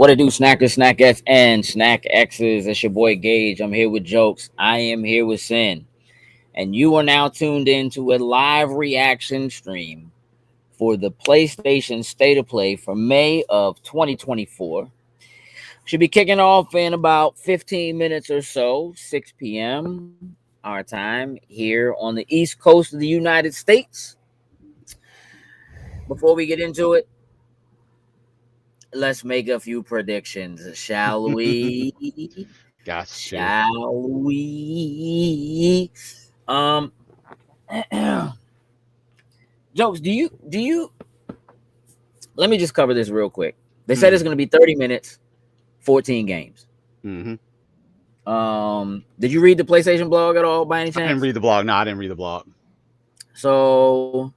What it do, Snackers, Snack X, and Snack X's? It's your boy Gage. I'm here with Jokes. I am here with Sin. And you are now tuned into a live reaction stream for the PlayStation State of Play for May of 2024. Should be kicking off in about 15 minutes or so, 6 p.m. our time here on the East Coast of the United States. Before we get into it, let's make a few predictions, shall we? Got to. Shall we? Um, Jokes, do you? Let me just cover this real quick. They said it's going to be 30 minutes, 14 games. Mm-hmm. Did you read the PlayStation blog at all by any I didn't chance? read the blog. No, I didn't read the blog. So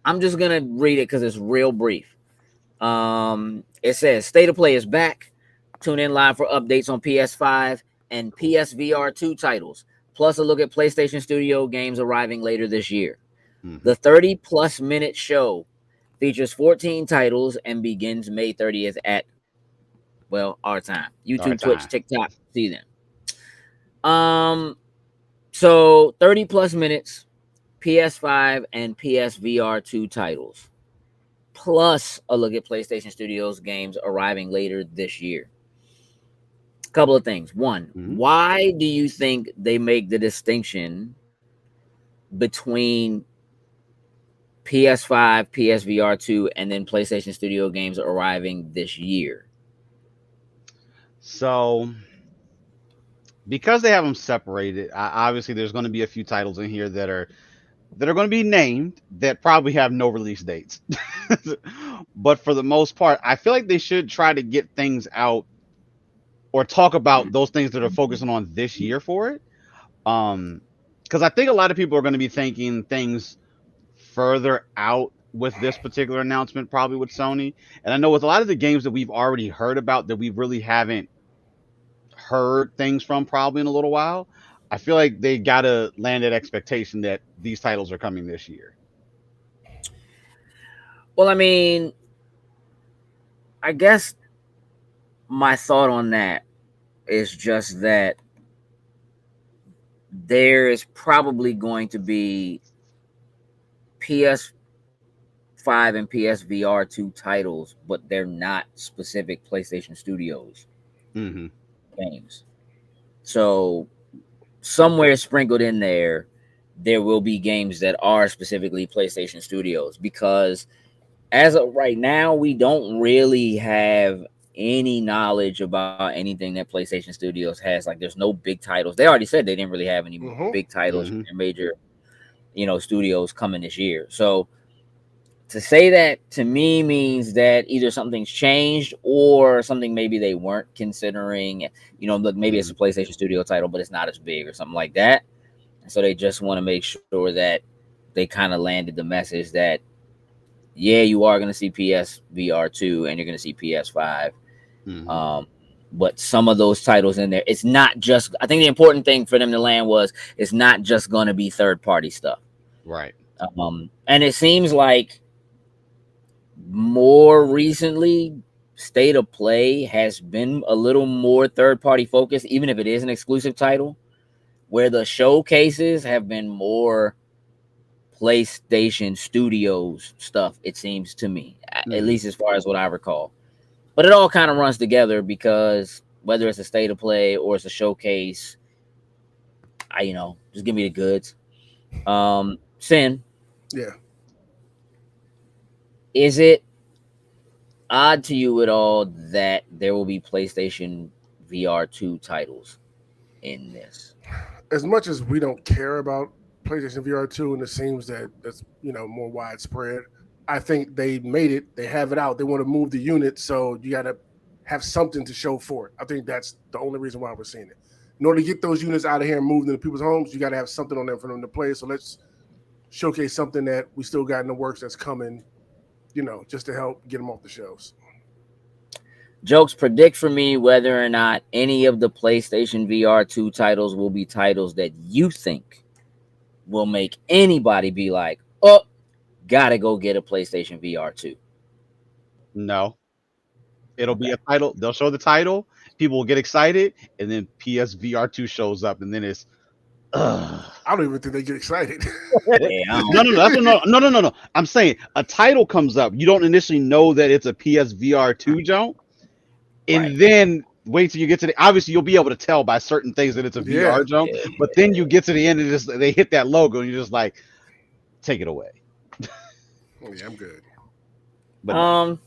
I'm just gonna read it because it's real brief. It says State of Play is back. Tune in live for updates on PS5 and PSVR 2 titles, plus a look at PlayStation Studio games arriving later this year. Mm-hmm. The 30-plus minute show features 14 titles and begins May 30th at, well, our time. Our YouTube, Twitch, time. TikTok. See them. So 30-plus minutes, PS5 and PSVR 2 titles, plus a look at PlayStation Studios games arriving later this year. Couple of things. One, why do you think they make the distinction between PS5, PSVR 2, and then PlayStation Studio games arriving this year? So, because they have them separated, obviously there's going to be a few titles in here that are going to be named that probably have no release dates. But for the most part, I feel like they should try to get things out or talk about those things that are focusing on this year for it. Because I think a lot of people are going to be thinking things further out with this particular announcement, probably with Sony. And I know with a lot of the games that we've already heard about that we really haven't heard things from probably in a little while, I feel like they got to land that expectation that these titles are coming this year. Well, I mean, I guess my thought on that is just that there is probably going to be PS5 and PSVR 2 titles, but they're not specific PlayStation Studios Mm-hmm. games. So somewhere sprinkled in there will be games that are specifically PlayStation Studios, because as of right now, we don't really have any knowledge about anything that PlayStation Studios has. Like, there's no big titles. They already said they didn't really have any big titles from Mm-hmm. their major, studios coming this year. So to say that to me means that either something's changed or something maybe they weren't considering. Look, maybe it's Mm-hmm. a PlayStation Studio title, but it's not as big or something like that. So they just want to make sure that they kind of landed the message that, yeah, you are going to see PSVR 2 and you're going to see PS5. Mm-hmm. Um, but some of those titles in there, it's not just, I think the important thing for them to land was it's not just going to be third party stuff. Right. And it seems like more recently, State of Play has been a little more third party focused, even if it is an exclusive title, where the showcases have been more PlayStation Studios stuff, it seems to me, at Mm-hmm. least as far as what I recall. But it all kind of runs together, because whether it's a State of Play or it's a showcase, just give me the goods. Sin, Yeah. is it odd to you at all that there will be PlayStation VR 2 titles in this? As much as we don't care about PlayStation VR 2, and it seems that that's more widespread, I think they made it. They have it out. They want to move the unit, so you got to have something to show for it. I think that's the only reason why we're seeing it. In order to get those units out of here and moved into people's homes, you got to have something on there for them to play. So let's showcase something that we still got in the works that's coming, just to help get them off the shelves. Jokes, predict for me whether or not any of the PlayStation VR 2 titles will be titles that you think will make anybody be like, oh, gotta go get a PlayStation VR 2. No. It'll be Okay. a title. They'll show the title. People will get excited, and then PSVR2 shows up, and then it's. Ugh. I don't even think they get excited. Yeah, I No, don't. no, no, that's what, no. I'm saying a title comes up. You don't initially know that it's a PSVR2 jump, Right. and then wait till you get to the. Obviously, you'll be able to tell by certain things that it's a Yeah. VR jump, Yeah. but then you get to the end and just they hit that logo, and you're just like, take it away. Yeah, I'm good. But no. Um,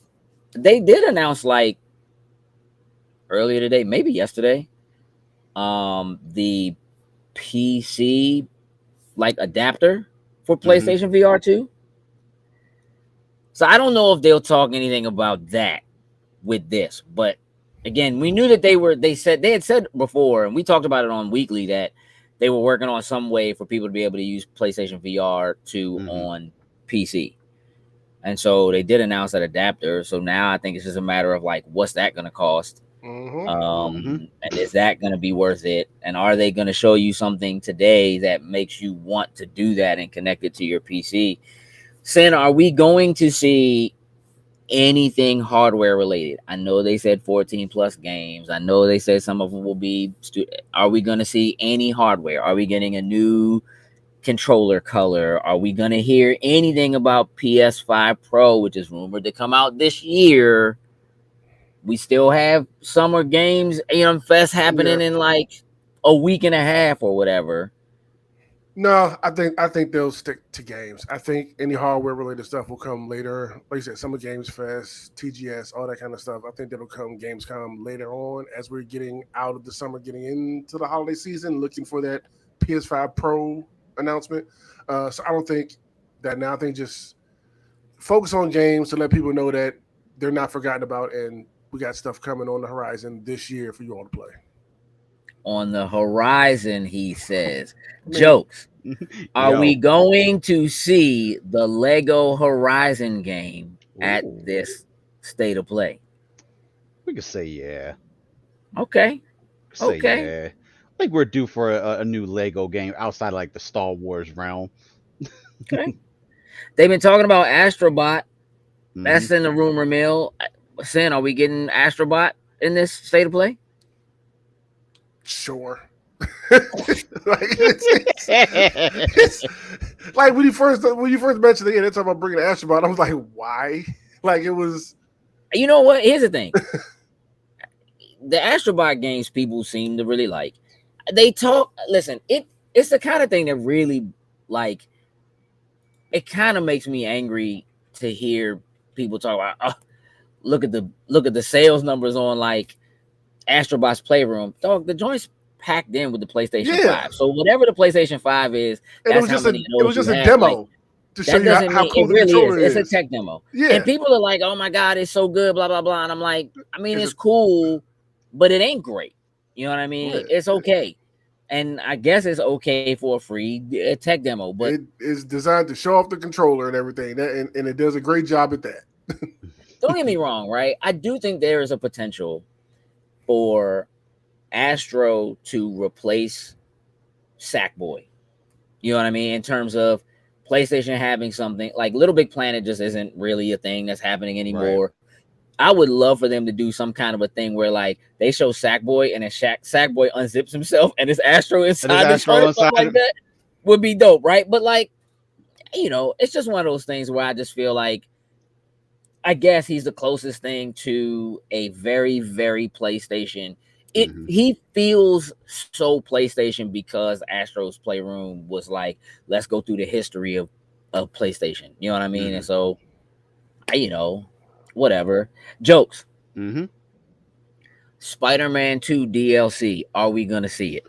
they did announce like earlier today, maybe yesterday, the PC like adapter for Hmm. PlayStation VR2. So I don't know if they'll talk anything about that with this, but again, we knew that they had said before, and we talked about it on Weekly that they were working on some way for people to be able to use PlayStation VR2 Hmm. on PC. And so they did announce that adapter. So now I think it's just a matter of like, what's that going to cost? Hmm. Hmm. And is that going to be worth it? And are they going to show you something today that makes you want to do that and connect it to your PC? Sin, are we going to see anything hardware related? I know they said 14 plus games. I know they said some of them will be. Are we going to see any hardware? Are we getting a new controller color? Are we going to hear anything about PS5 Pro, which is rumored to come out this year? We still have Summer Games AM Fest Yeah. happening in like a week and a half or whatever. No, I think they'll stick to games. I think any hardware related stuff will come later. Like you said, Summer Games Fest, TGS, all that kind of stuff. I think that'll come Gamescom later on as we're getting out of the summer, getting into the holiday season, looking for that PS5 Pro announcement. So I don't think that now. I think just focus on games to let people know that they're not forgotten about, and we got stuff coming on the horizon this year for you all to play. On the horizon, he says. I mean, Jokes. Are we Yo. going to see the Lego Horizon game at Ooh. this state of play? We could say yeah. Okay. Say Okay. yeah. I think we're due for a new Lego game outside of, like the Star Wars realm. Okay. They've been talking about Astrobot. Hmm. That's in the rumor mill. Sin, are we getting Astrobot in this state of play? sure. like it's like when you first mentioned it, and they talk about bringing the Astrobot. I was like, why? Like it was. You know what? Here's the thing. The Astrobot games people seem to really like. They talk. Listen, it's the kind of thing that really like. It kind of makes me angry to hear people talk about. Oh, look at the sales numbers on like Astrobot's Playroom. Dog, the joint's packed in with the PlayStation Yeah, 5. So whatever the PlayStation 5 is, and it that's was how just a many of it those was you just a have. Like demo to show that you how, doesn't how mean it cool the really is. controller It's a is. tech demo. And Yeah, people are like, oh my God, it's so good, blah, blah, blah. And I'm like, I mean, it's it's a cool, but it ain't great. You know what I yeah, mean? It's okay. And I guess it's okay for a free tech demo, but it is designed to show off the controller and everything. And it does a great job at that. don't get me wrong, right? I do think there is a potential for Astro to replace Sackboy. You know what I mean? In terms of PlayStation having something like Little Big Planet just isn't really a thing that's happening Right. anymore. I would love for them to do some kind of a thing where like they show Sackboy and then Sackboy unzips himself and it's Astro And there's inside the joint Astro or something like inside. that. Would be dope, right? But like, it's just one of those things where I just feel like I guess he's the closest thing to a very, very PlayStation. It Hmm. he feels so PlayStation because Astro's Playroom was like, let's go through the history of PlayStation. You know what I mean? And Hmm. so, you know, whatever. Jokes. Hmm. Spider-Man 2 DLC. Are we gonna see it?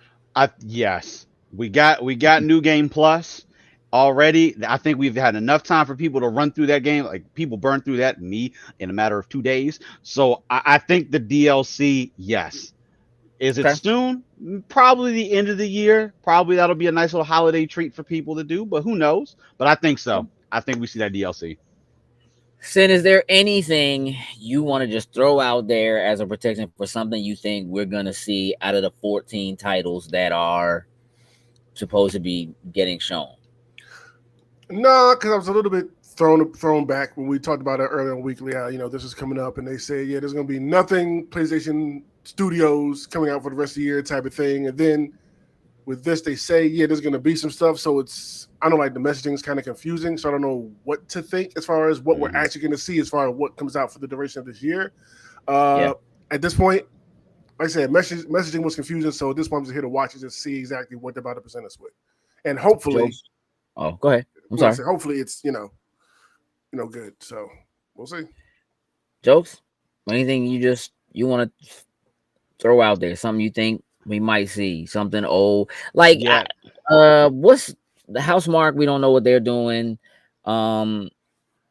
Yes, we got New Game Plus already. I think we've had enough time for people to run through that game. Like people burn through that, me in a matter of 2 days. So I think the DLC, yes. Is it Okay. soon? Probably the end of the year. Probably that'll be a nice little holiday treat for people to do. But who knows? But I think so. I think we see that DLC. Sin, is there anything you want to just throw out there as a protection for something you think we're gonna see out of the 14 titles that are supposed to be getting shown? No, because I was a little bit thrown back when we talked about it earlier on Weekly. How this is coming up, and they say there's going to be nothing PlayStation Studios coming out for the rest of the year type of thing, and then with this they say there's going to be some stuff. So it's I don't like the messaging is kind of confusing. So I don't know what to think as far as what we're Mhm. actually going to see as far as what comes out for the duration of this year. Yeah. At this point, like I said, messaging was confusing. So at this point, I'm just here to watch it and see exactly what they're about to present us with, and hopefully, Jokes. Oh, go ahead. I'm like I sorry. said, hopefully it's good. So we'll see. Jokes. Anything you want to throw out there? Something you think we might see? Something old? Like, Yeah, what's the house mark? We don't know what they're doing. Um,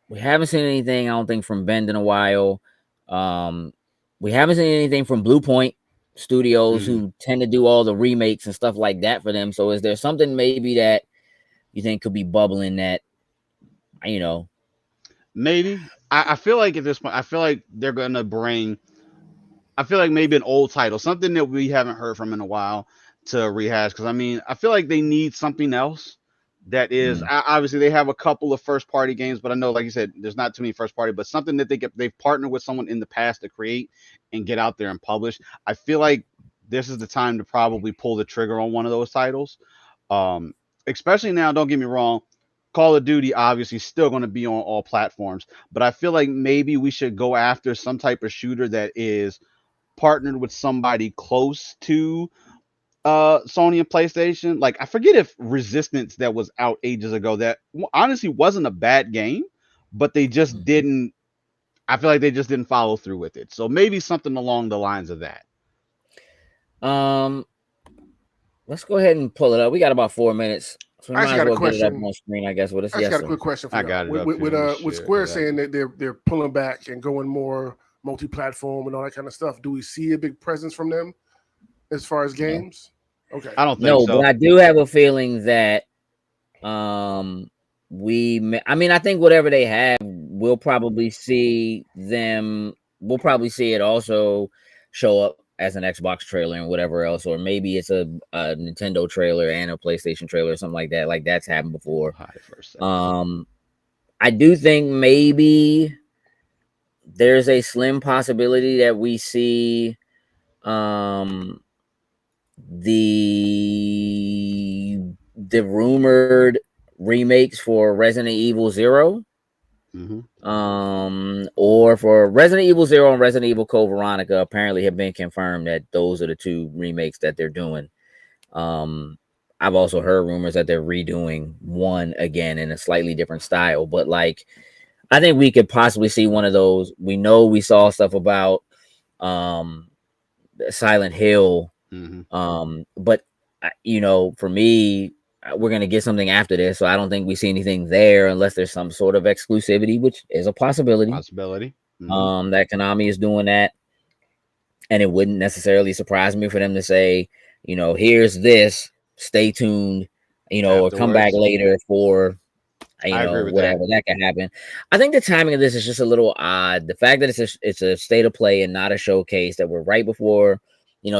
we haven't seen anything. I don't think from Bend in a while. Um, we haven't seen anything from Blue Point Studios, mhm. who tend to do all the remakes and stuff like that for them. So, is there something maybe that you think could be bubbling that you know? Maybe. I feel like at this point, I feel like they're gonna bring. I feel like maybe an old title, something that we haven't heard from in a while, to rehash. Because I mean, I feel like they need something else. That is Mm, obviously they have a couple of first party games, but I know, like you said, there's not too many first party. But something that they've partnered with someone in the past to create and get out there and publish. I feel like this is the time to probably pull the trigger on one of those titles. Um, Especially now, don't get me wrong, Call of Duty obviously still going to be on all platforms, but I feel like maybe we should go after some type of shooter that is partnered with somebody close to Sony and PlayStation. Like I forget if Resistance that was out ages ago that honestly wasn't a bad game, but they just mm. didn't. I feel like they just didn't follow through with it. So maybe something along the lines of that. Um, let's go ahead and pull it up. We got about 4 minutes, so we I might actually as got a well get it up question. on screen, I guess. With us, I just yes, got a sir. quick question for I y'all. got it With up with, here. with, Let me uh, with share Square saying that. that they're pulling back and going more multi-platform and all that kind of stuff, do we see a big presence from them as far as No, games? Okay. I don't think no, but so. I do have a feeling that I mean, I think whatever they have, we'll probably see them. We'll probably see it also show up as an Xbox trailer and whatever else, or maybe it's a Nintendo trailer and a PlayStation trailer or something like that. Like that's happened before. Hide it for a second. Um, I do think maybe there's a slim possibility that we see um the rumored remakes for Resident Evil 0, Hmm. or for Resident Evil 0 and Resident Evil Code Veronica apparently have been confirmed that those are the two remakes that they're doing. um I've also heard rumors that they're redoing one again in a slightly different style, but like I think we could possibly see one of those. We know we saw stuff about um Silent Hill. Hmm. But for me, we're gonna get something after this, so I don't think we see anything there unless there's some sort of exclusivity, which is a possibility. Possibility. Hmm. That Konami is doing that, and it wouldn't necessarily surprise me for them to say, here's this, stay tuned, or come back Afterwards, later for I agree with whatever that. that can happen. I think the timing of this is just a little odd. The fact that it's a state of play and not a showcase, that we're right before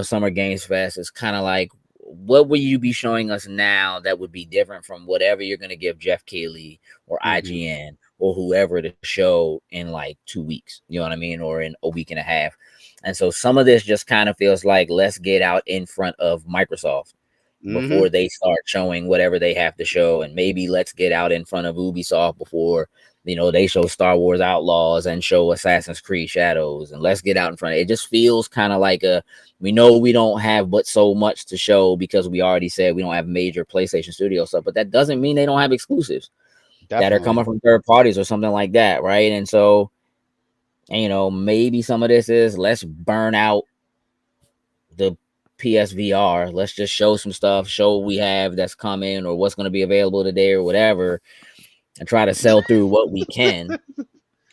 Summer Games Fest, is kind of like, what will you be showing us now that would be different from whatever you're going to give Jeff Keighley or Hmm. IGN or whoever to show in like 2 weeks, you know what I mean, or in a week and a half. And so some of this just kind of feels like, let's get out in front of Microsoft Hmm. before they start showing whatever they have to show, and maybe let's get out in front of Ubisoft before they show Star Wars Outlaws and show Assassin's Creed Shadows, and let's get out in front of it. Just feels kind of like we know we don't have but so much to show because we already said we don't have major PlayStation Studio stuff, but that doesn't mean they don't have exclusives that are Definitely. coming from third parties or something like that, right? And so maybe some of this is, let's burn out the PSVR. Let's just show some stuff, show what we have that's coming or what's going to be available today or whatever, and try to sell through what we can,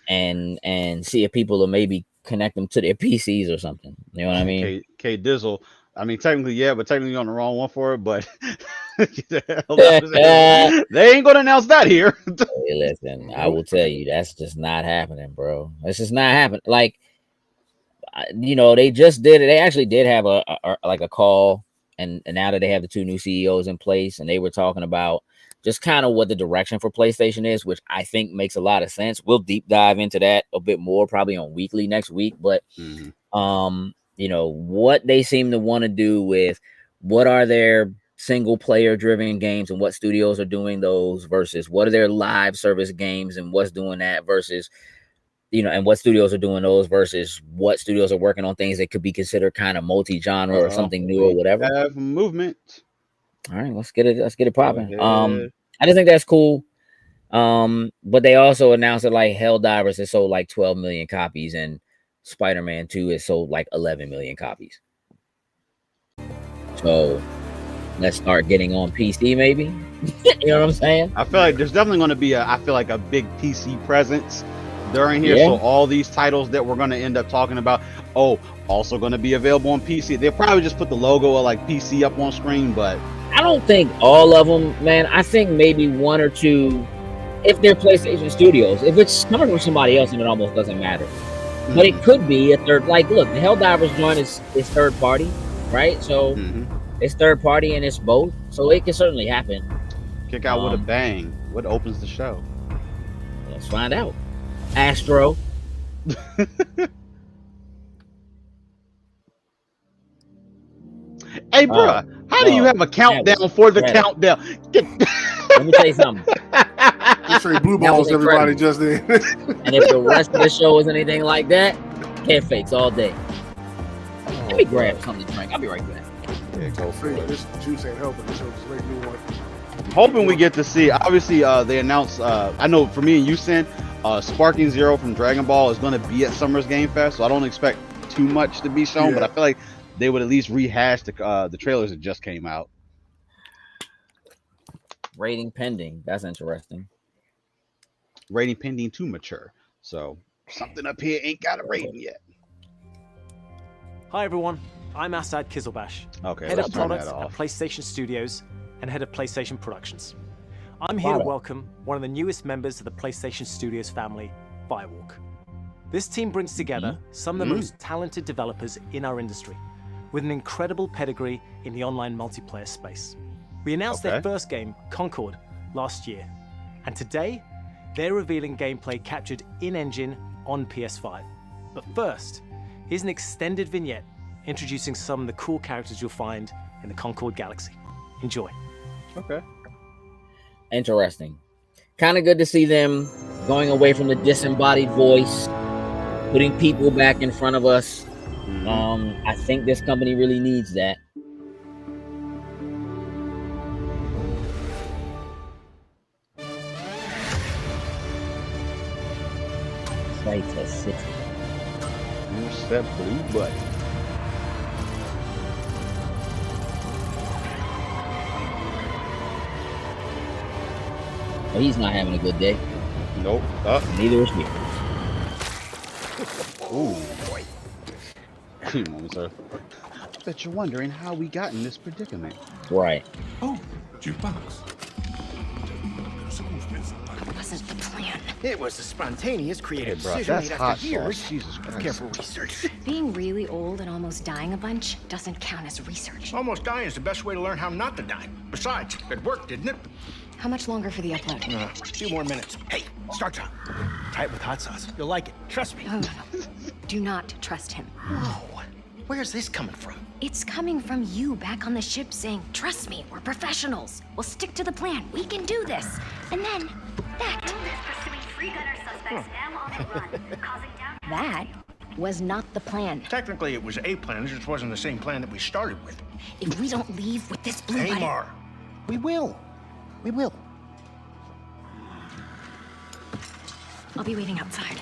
and see if people will maybe connect them to their PCs or something. You know what I mean? K Dizzle. I mean, technically, yeah, but technically you're on the wrong one for it. But Hey, they ain't gonna announce that here. listen, I Nope. will tell you, that's just not happening, bro. It's just not happening. Like, they just did it. They actually did have like a call, and now that they have the two new CEOs in place, and they were talking about just kind of what the direction for PlayStation is, which I think makes a lot of sense. We'll deep dive into that a bit more probably on Weekly next week, but you know, what they seem to want to do with what are their single player driven games and what studios are doing those versus what are their live service games and what's doing that versus, you know, and what studios are doing those versus what studios are working on things that could be considered kind of multi-genre or something new or whatever. Have movement. All right, let's get it popping. I just think that's cool. But they also announced that like Helldivers has sold like 12 million copies and Spider-Man 2 has sold like 11 million copies. So let's start getting on PC, maybe. You know what I'm saying? I feel like there's definitely going to be a big PC presence during here. So all these titles that we're going to end up talking about, also going to be available on PC. They'll probably just put the logo of like PC up on screen, but I don't think all of them, man. I think maybe one or two, if they're PlayStation Studios. If it's coming from somebody else, then it almost doesn't matter. But it could be a third. Like, look, the Helldivers joint is third party, right? So it's third party and it's both. So it can certainly happen. Kick out with a bang. What opens the show? Let's find out. Astro. Hey, bruh, how do you have a countdown for the countdown? Let me tell you something. You straight blue balls everybody just then. And if the rest of the show is anything like that, head fakes all day. Let me grab something to drink. I'll be right back. Yeah, go for it. This juice ain't helping. This will just make me want. Hoping we get to see. Obviously, they announced. I know for me and you, Sin, Sparking Zero from Dragon Ball is going to be at Summer's Game Fest, so I don't expect too much to be shown. But I feel like they would at least rehash the trailers that just came out. Rating pending. That's interesting. Rating pending to mature. So something up here ain't got a rating yet. Hi everyone, I'm Asad Kizilbash, head of product at PlayStation Studios and head of PlayStation Productions. I'm here to welcome one of the newest members of the PlayStation Studios family, Firewalk. This team brings together some of the most talented developers in our industry, with an incredible pedigree in the online multiplayer space. We announced their first game, Concord, last year, and today they're revealing gameplay captured in-engine on PS5. But first, here's an extended vignette introducing some of the cool characters you'll find in the Concord Galaxy. Enjoy. Okay. Interesting. Kind of good to see them going away from the disembodied voice, putting people back in front of us. I think this company really needs that. Fighter City. Here's that blue button. Oh, he's not having a good day. Nope. Neither is he. Ooh, boy. Moment, sir. I bet you're wondering how we got in this predicament. Right. Oh, jukebox. That wasn't the plan. It was a spontaneous, creative bro, decision that's made hot after years sauce. Jesus of Christ. careful research. Being really old and almost dying a bunch doesn't count as research. Almost dying is the best way to learn how not to die. Besides, it worked, didn't it? How much longer for the upload? A few more minutes. Hey, start time. Try it with hot sauce. You'll like it. Trust me. No. Do not trust him. Whoa. Where's this coming from? It's coming from you back on the ship saying, trust me, we're professionals. We'll stick to the plan. We can do this. And then, that. That was not the plan. Technically, it was a plan. It just wasn't the same plan that we started with. If we don't leave with this blue button... Amar. We will. We will. I'll be waiting outside.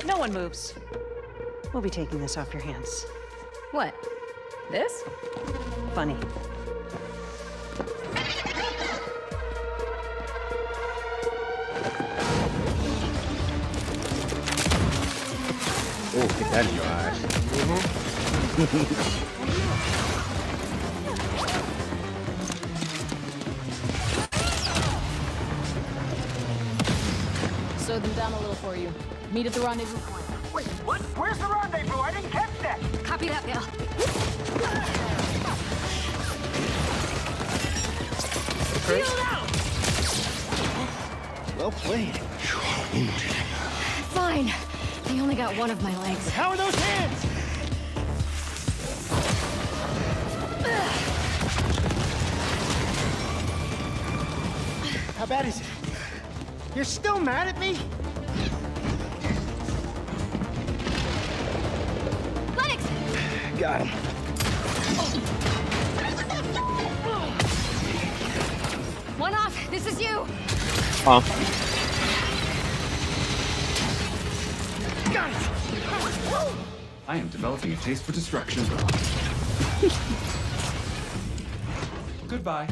No one moves. We'll be taking this off your hands. What? This? Funny. Oh, get that in your eyes. Slow them down a little for you. Meet at the rendezvous point. Wait, what? Where's the rendezvous? I didn't catch that. Copy that, Bill. Okay. Well played. Fine. They only got one of my legs. How are those hands? How bad is it? You're still mad at me? Lennox! Got him. One off. This is you. Huh? Got it. I am developing a taste for destruction. Goodbye.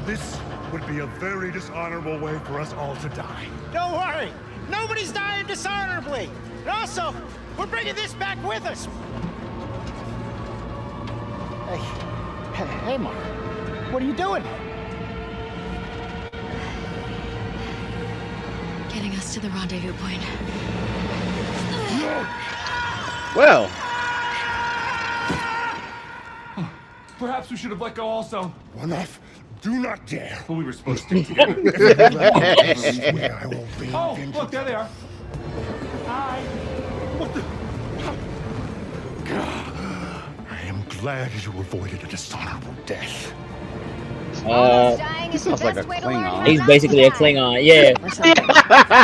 This would be a very dishonorable way for us all to die. Don't worry. Nobody's dying dishonorably. And also, we're bringing this back with us. Hey, Mark. What are you doing? Getting us to the rendezvous point. Well, Perhaps we should have let go also. One off. Do not dare. But we were supposed to stick together. I will be Oh, look, there they are. Hi. What the? I am glad you avoided a dishonorable death. Dying he is the sounds like best a way to learn how Klingon. to He's basically a die. Klingon. Yeah.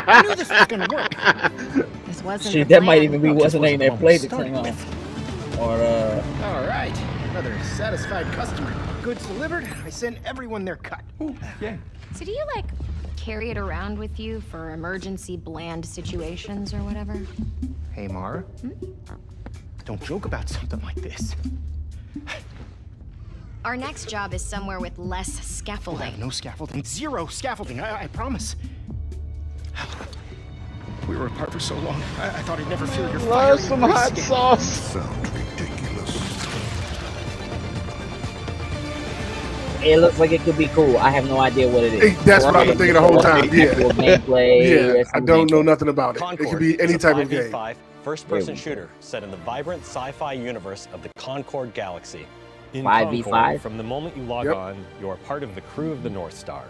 I knew this was gonna work. This wasn't Shit, the that might plan. even be what's the name that played the Klingon. Or All right. Another satisfied customer. Goods delivered. I send everyone their cut. Ooh, yeah. So do you, like, carry it around with you for emergency bland situations or whatever? Hey, Mara. Don't joke about something like this. Our next job is somewhere with less We'll scaffolding. have no scaffolding. Zero scaffolding. I promise. We were apart for so long. I thought I'd never feel your fire. love some hot sauce. Sounds ridiculous. it looks like it could be cool. I have no idea what it is. That's what I've been thinking the whole time. Yeah. Actual gameplay. Yeah, I don't know gameplay. nothing about it. It could be any type of game. First-person There we shooter set in the vibrant sci-fi universe of the Concord Galaxy. In 5v5? Concord, from the moment you log Yep. on, you're part of the crew of the North Star,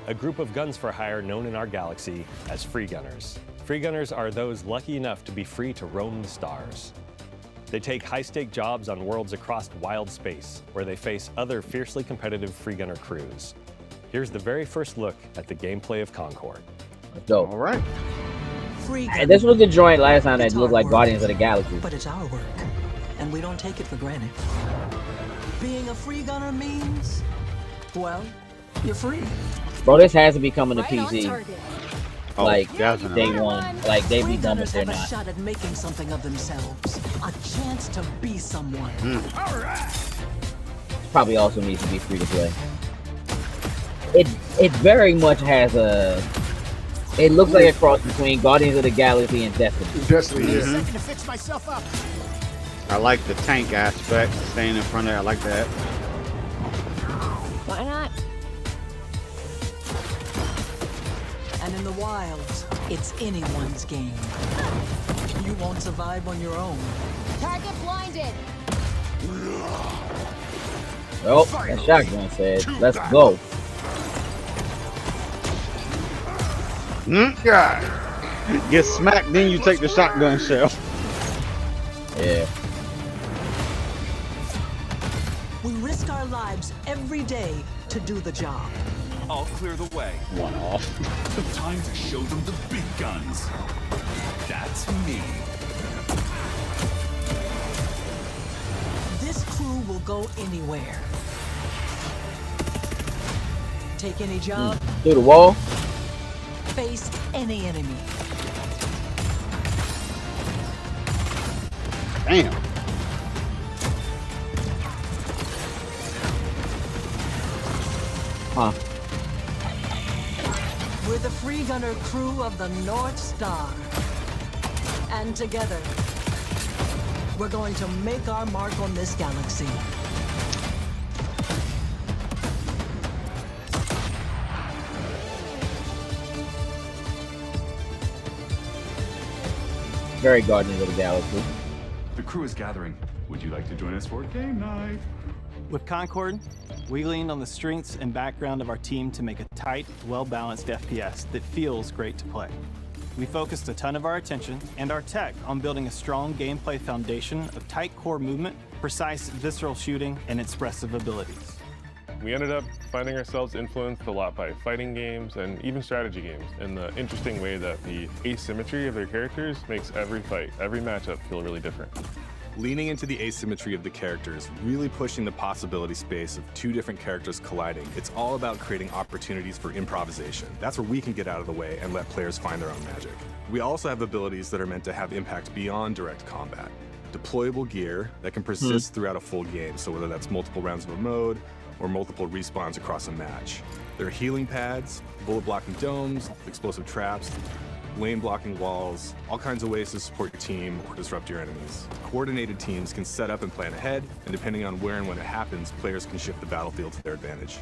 a group of guns for hire known in our galaxy as free gunners. Free gunners are those lucky enough to be free to roam the stars. They take high-stake jobs on worlds across wild space, where they face other fiercely competitive free gunner crews. Here's the very first look at the gameplay of Concord. Dope. All right. Free And this was the joint last time that It's looked our like work. Guardians of the Galaxy. But it's our work, and we don't take it for granted. Being a free gunner means, well, you're free. Bro, this has to be coming to Right on PC. target. Oh, Like definitely. day one. Like they Free be dumb if gunners they're have a not. shot at making something of themselves, a chance to be someone. Probably also needs to be free to play. It very much has a. It looks like a cross between Guardians of the Galaxy and Destiny. Destiny, Need a yeah. second to fix myself up. I like the tank aspect, staying in front there. I like that. Why not? And in the wilds, it's anyone's game. You won't survive on your own. Target blinded. Oh, that shotgun said, "Let's go." God. Get smacked, then you take the shotgun shell. Yeah. We risk our lives every day to do the job. I'll clear the way. One off. Time to show them the big guns. That's me. This crew will go anywhere. Take any job, Through the wall. face any enemy. Damn. Huh. We're the free gunner crew of the North Star. And together, we're going to make our mark on this galaxy. Very Guardians of the Galaxy. The crew is gathering. Would you like to join us for game night? With Concord, we leaned on the strengths and background of our team to make a tight, well-balanced FPS that feels great to play. We focused a ton of our attention and our tech on building a strong gameplay foundation of tight core movement, precise visceral shooting, and expressive abilities. We ended up finding ourselves influenced a lot by fighting games and even strategy games in the interesting way that the asymmetry of their characters makes every fight, every matchup feel really different. Leaning into the asymmetry of the characters, really pushing the possibility space of two different characters colliding, it's all about creating opportunities for improvisation. That's where we can get out of the way and let players find their own magic. We also have abilities that are meant to have impact beyond direct combat. Deployable gear that can persist throughout a full game, so whether that's multiple rounds of a mode or multiple respawns across a match. There are healing pads, bullet blocking domes, explosive traps, lane blocking walls, all kinds of ways to support your team or disrupt your enemies. Coordinated teams can set up and plan ahead, and depending on where and when it happens, players can shift the battlefield to their advantage.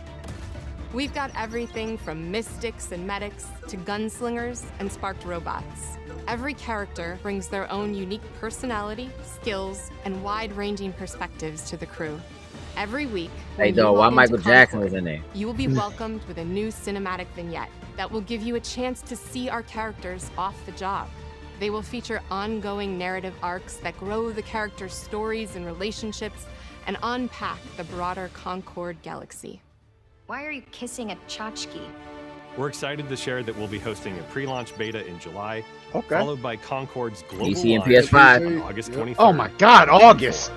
We've got everything from mystics and medics to gunslingers and sparked robots. Every character brings their own unique personality, skills, and wide-ranging perspectives to the crew. Every week, hey, though, why Michael Jackson was in there? You will be welcomed with a new cinematic vignette that will give you a chance to see our characters off the job. They will feature ongoing narrative arcs that grow the characters' stories and relationships and unpack the broader Concord galaxy. Why are you kissing a tchotchke? We're excited to share that we'll be hosting a pre-launch beta in July, followed by Concord's global PC and launch PS5 on August 23rd. Oh my God, August!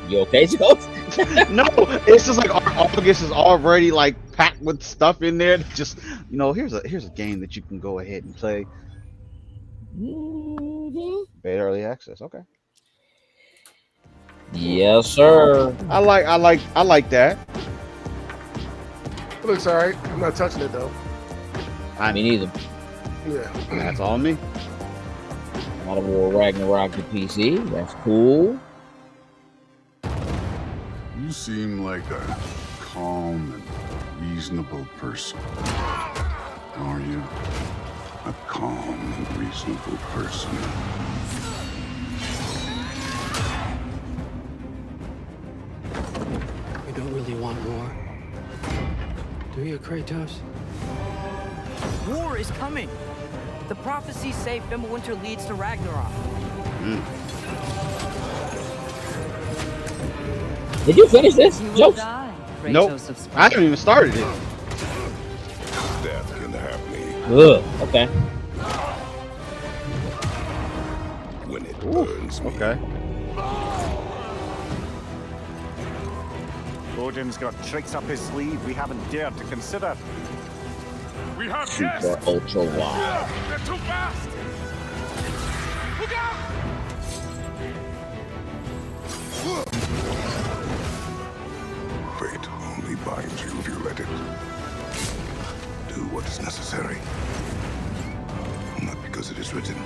You okay, Joe? No, it's just like August is already like packed with stuff in there. Just here's a game that you can go ahead and play. Beta early access, okay. Yes, sir. I like that. It looks alright. I'm not touching it though. Me neither. Yeah. That's all me. God of War Ragnarok to PC. That's cool. You seem like a calm and reasonable person. Are you? A calm and reasonable person. You don't really want war, do you, Kratos? War is coming. The prophecies say Fimbulwinter leads to Ragnarok. Did you finish this? Jokes? Nope. I haven't even started it. Death can have me. Ugh, okay. When it burns me. Okay. Odin's got tricks up his sleeve we haven't dared to consider. We have Super ultra wide. They're too fast! Look out! Fate only binds you if you let it. Do what is necessary. Not because it is written.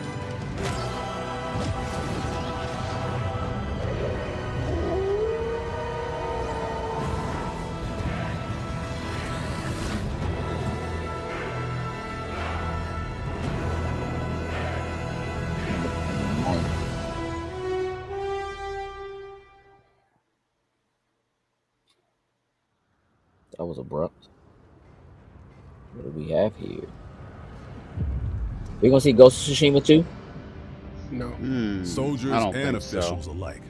That was abrupt. What do we have here? We gonna see Ghost of Tsushima 2? No. Soldiers and officials alike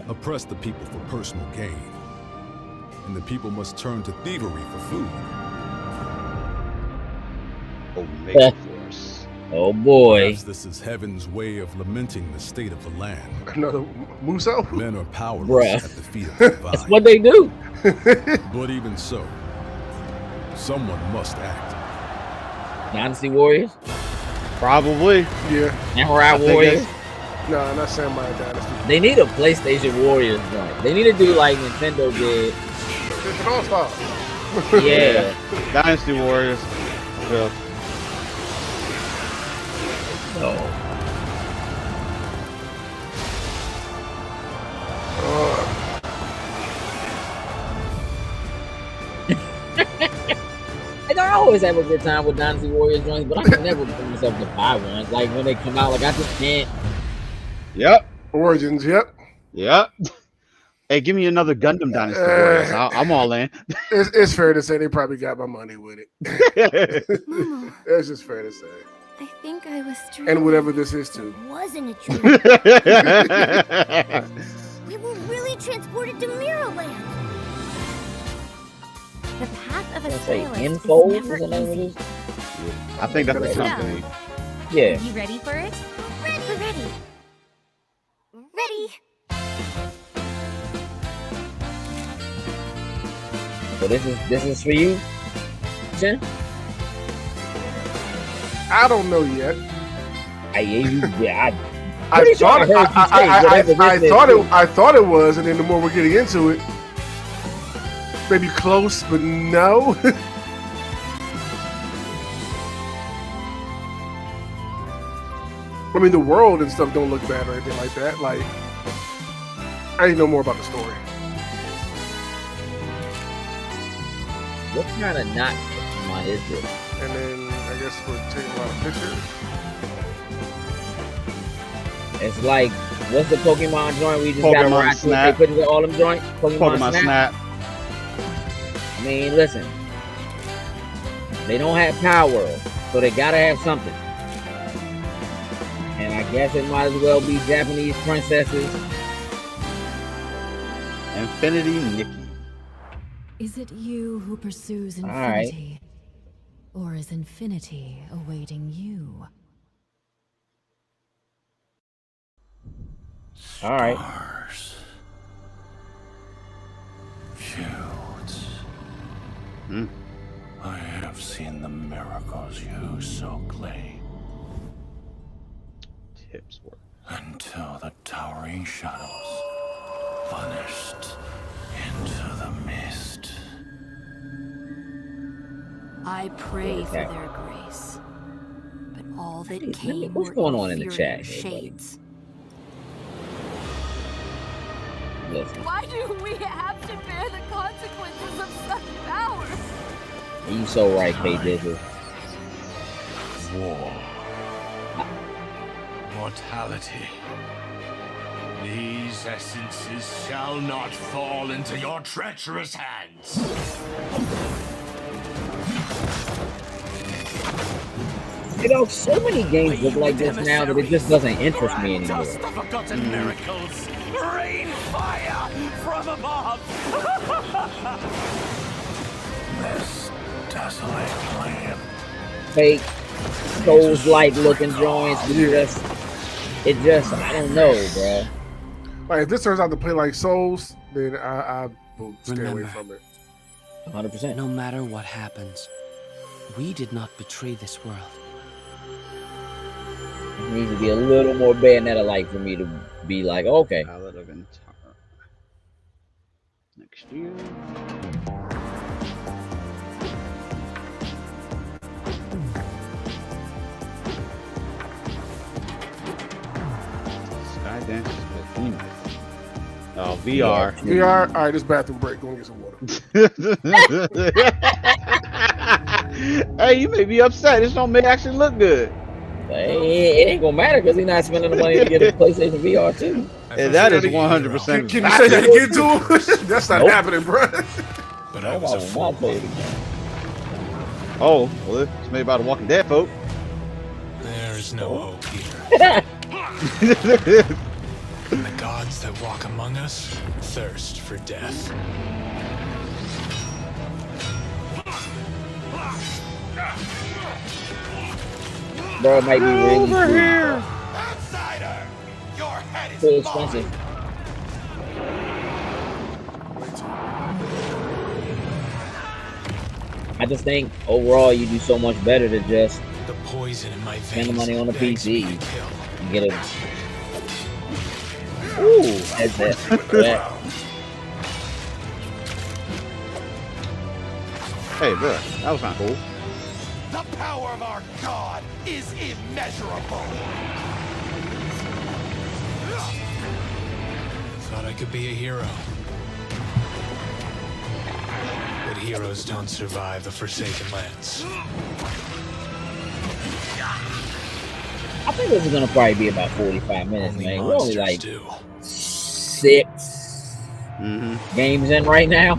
oppress the people for personal gain, and the people must turn to thievery for food. Omega Force. Oh boy. Perhaps this is heaven's way of lamenting the state of the land. Another Muso? Men are powerless Bruh. at the feet of the divine. That's what they do. But even so, someone must act. Dynasty Warriors? Probably. Yeah. Samurai Warriors? No, not Samurai Dynasty. They need a PlayStation Warriors joint. They need to do like Nintendo did. It's an all-star. Yeah. Dynasty Warriors. Yeah. No. They're all always have a good time with Dynasty Warriors joints, but I can never bring myself to buy one. Like when they come out, like I just can't. Yep. Origins. Yep. Hey, give me another Gundam Dynasty Warriors. I'm all in. It's fair to say they probably got my money with it. It's just fair to say. I think I was dreaming. And whatever this is too. Wasn't a dream. We were really transported to Mirrorland. The path of a stylist is never easy. I think that's the company. Yeah. Are you ready for it? Ready. So this is for you, Jen? I don't know yet. I thought it was, and then the more we're getting into it, maybe close, but no. I mean, the world and stuff don't look bad or anything like that. Like, I need to know more about the story. What kind of knot Pokemon is this? And then I guess we're taking a lot of pictures. It's like, what's the Pokemon joint we just Pokemon got around? Snap. They put it all them joints. Pokemon Snap. I mean, listen, they don't have power, so they gotta have something. And I guess it might as well be Japanese princesses. Infinity Nikki. Is it you who pursues infinity? Or is infinity awaiting you? All right. Fields. I have seen the miracles you so claim. Tips work. Until the towering shadows vanished into the mist. I pray for their grace, but all that came What's were going on in the inferior chat, shades. Listen, Why do we have to bear the consequences of such power? you so right, K Dizzle. War. Mortality. These essences shall not fall into your treacherous hands. You know, so many games look like this now that it just doesn't interest me anymore. Dust of forgotten miracles. Rain fire from above. This desolate land. Fake, Souls-like looking drawings. It just, I don't know, bro. Like, if this turns out to play like Souls, then I will stay away from it. 100%. No matter what happens, we did not betray this world. It needs to be a little more Bayonetta-like for me to be like, okay. Ballad of Entara. Next year. Skydance is Behemoth. Oh, VR. VR. All right, this bathroom break. Go and get some water. Hey, you may be upset. This don't actually look good. It ain't gonna matter because he's not spending the money to get a PlayStation VR too. And that is 100%. Can you say that again to him? That's not happening, bro. But I was a fool. Oh, well, it's made by the Walking Dead, folk. There is no hope here. And the gods that walk among us thirst for death. Bro, it might be really Outsider, your head is too expensive. I just think overall you do so much better to just the poison in my veins spend the money on the begs PC me to kill. and get it. Ooh, that's that. Hey, bro, that was not cool. The power of our God is immeasurable. Thought I could be a hero. But heroes don't survive the Forsaken Lands. I think this is gonna probably be about 45 minutes, Only man. We're only like do. 6 games in right now.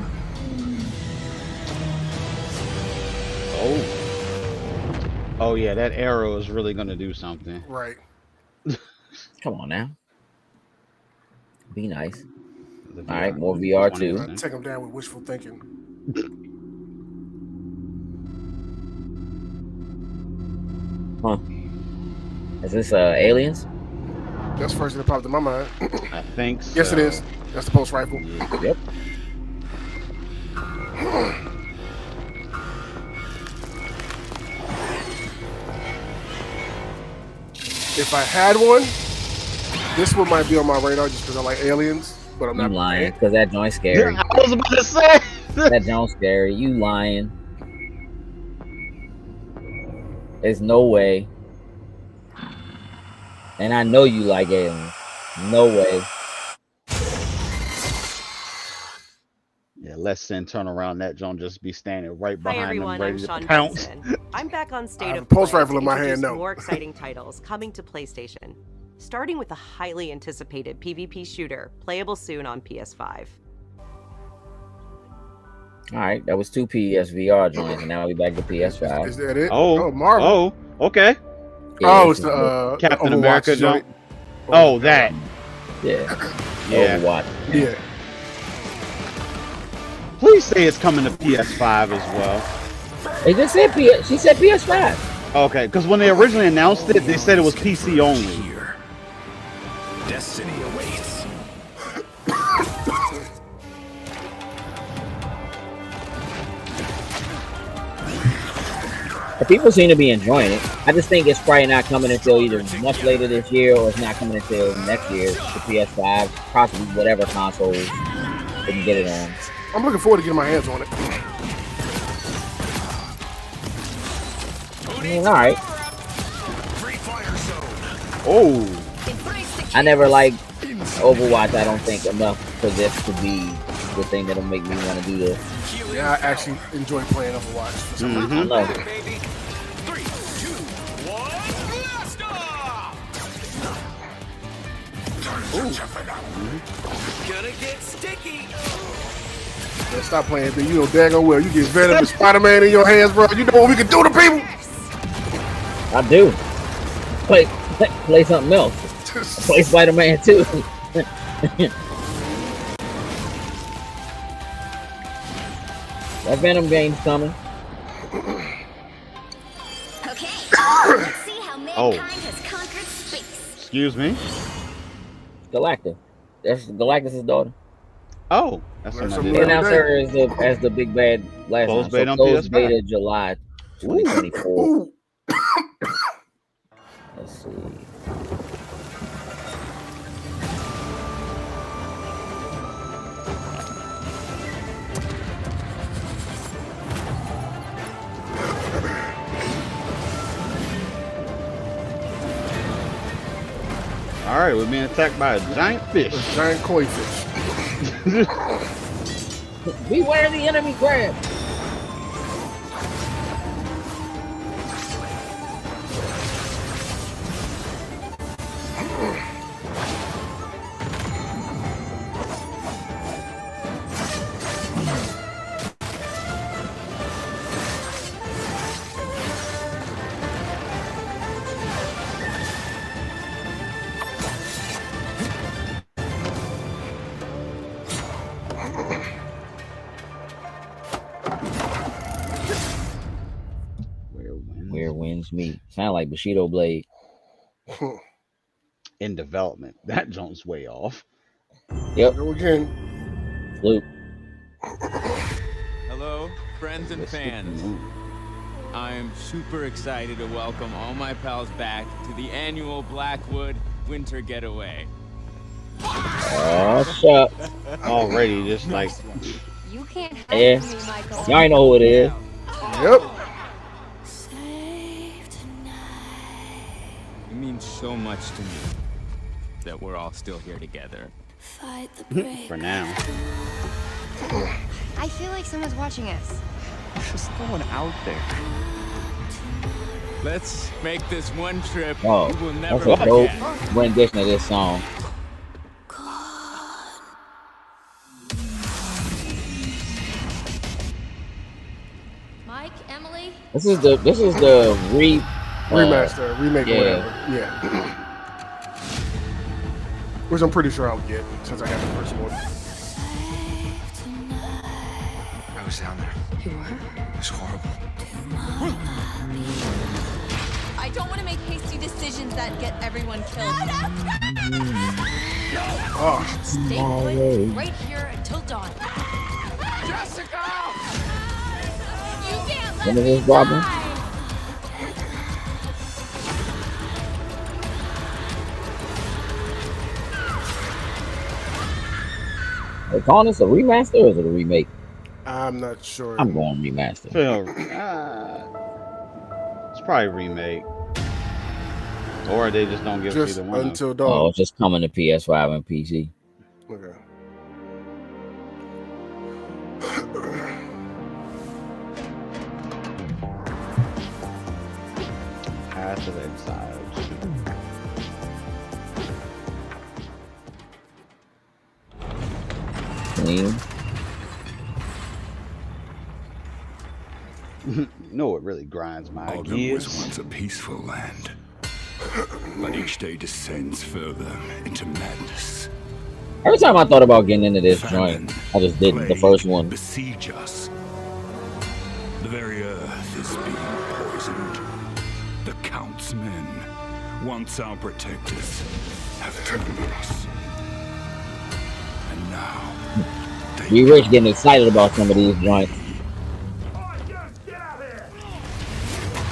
Oh yeah, that arrow is really gonna do something. Right. Come on now. Be nice. The All right, VR, more VR 20%. too. Take them down with wishful thinking. Huh. Is this Aliens? That's the first thing that popped in my mind. I think so. Yes, it is. That's the pulse rifle. Yep. If I had one, this one might be on my radar just because I like aliens, but I'm You not lying, because that joint's scary. I was about to say that joint's scary. You lying. There's no way. And I know you like aliens. No way. Yeah, let Sin turn around. That John just be standing right Hi behind everyone, them, ready I'm to Sean pounce. Benson. I'm back on State I have of a pulse Play rifle to in my hand, introduce no. more exciting titles coming to PlayStation. Starting with a highly anticipated PvP shooter, playable soon on PS5. All right, that was 2 PSVR joints, and now we back to PS5. Is that it? Oh, Marvel. Oh, okay. Yeah, it's the Captain Overwatch America joint. jump. Oh, that. Yeah. Yeah. Overwatch. Yeah. Please say it's coming to PS5 as well. They just said she said PS5. Okay, because when they originally announced it, they said it was PC only. Destiny awaits. The people seem to be enjoying it. I just think it's probably not coming until either much later this year or it's not coming until next year to PS5, possibly whatever consoles they can get it on. I'm looking forward to getting my hands on it. I mean, all right. Oh. I never liked Overwatch, I don't think, enough for this to be the thing that'll make me want to do this. Yeah, I actually enjoy playing Overwatch. For some reason. I love it. 3, 2, 1, blast off! Gonna get sticky. Yeah, stop playing, man. You know daggone well. You get Venom and Spider-Man in your hands, bro. You know what we can do to people? I do. Play something else. Play Spider-Man too. That Venom game's coming. Okay, let's see how mankind Oh. has conquered space. Excuse me. Galactus. That's Galactus' daughter. Oh, that's something I They did. announced her as the big bad last Closed time. beta on Closed PS5. beta July 2024. Let's see. All right, we're being attacked by a giant fish. A giant koi fish. Beware the enemy crab. Where winds meet. Sound like Bushido Blade. In development. That jump's way off. Yep. Go again. Luke. Hello, friends and fans. I'm super excited to welcome all my pals back to the annual Blackwood Winter Getaway. Oh, shut. Already just like. You can't help Yeah. me, Michael. Y'all ain't know who it is. Yep. It means so much to me that we're all still here together. For now. I feel like someone's watching us. There's no one out there. Let's make this one trip Oh, we will that's never a dope forget. rendition of this song. Mike, Emily. This is the remaster, remake, yeah. or whatever. Yeah. Which I'm pretty sure I'll get since I got the first one. I was down there. You were? It was horrible. I don't want to make hasty decisions that get everyone killed. Oh. Stay put right here until dawn. Jessica! You can't When let is me this dropping? die. They calling this a remaster or is it a remake? I'm not sure. I'm going remaster. It's probably a remake. Or they just don't give Just either one. until dawn. Oh, it's just coming to PS5 and PC. Okay. Path of Exile 2. Clean. No, it really grinds my Aldom gears. was once a peaceful land, but each day descends further into madness. Every time I thought about getting into this joint, I just didn't. The first one. Besiege us. The very earth is being poisoned. The Count's men, once our protectors, have turned on us. And now Be Rich getting excited about some of these joints.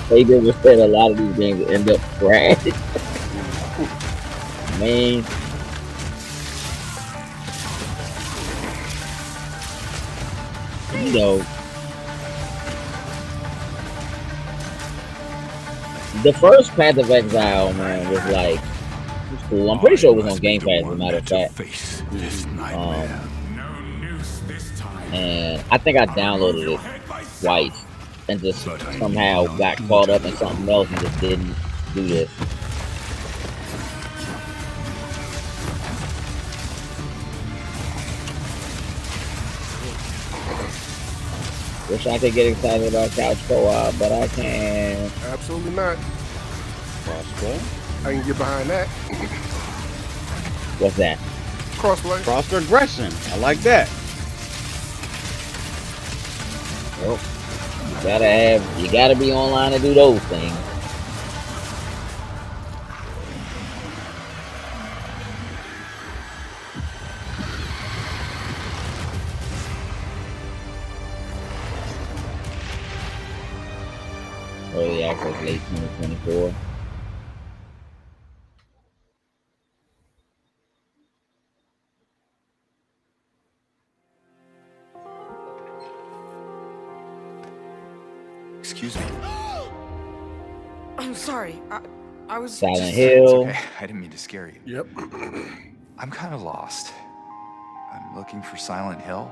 They did respect a lot of these games end up trash. Man. You know, the first Path of Exile, man, was like, it was cool. I'm pretty sure it was on Game Pass, as a matter of fact. And I think I downloaded it twice and just somehow got caught up in something else and just didn't do this. Wish I could get excited about couch co-op, but I can't. Absolutely not. Crossplay? I can get behind that. What's that? Crossplay. Cross progression. I like that. Well, you gotta be online to do those things. Early access late 2024. Excuse me. I'm sorry. I was Silent just... Hill. It's okay. I didn't mean to scare you. Yep. I'm kind of lost. I'm looking for Silent Hill.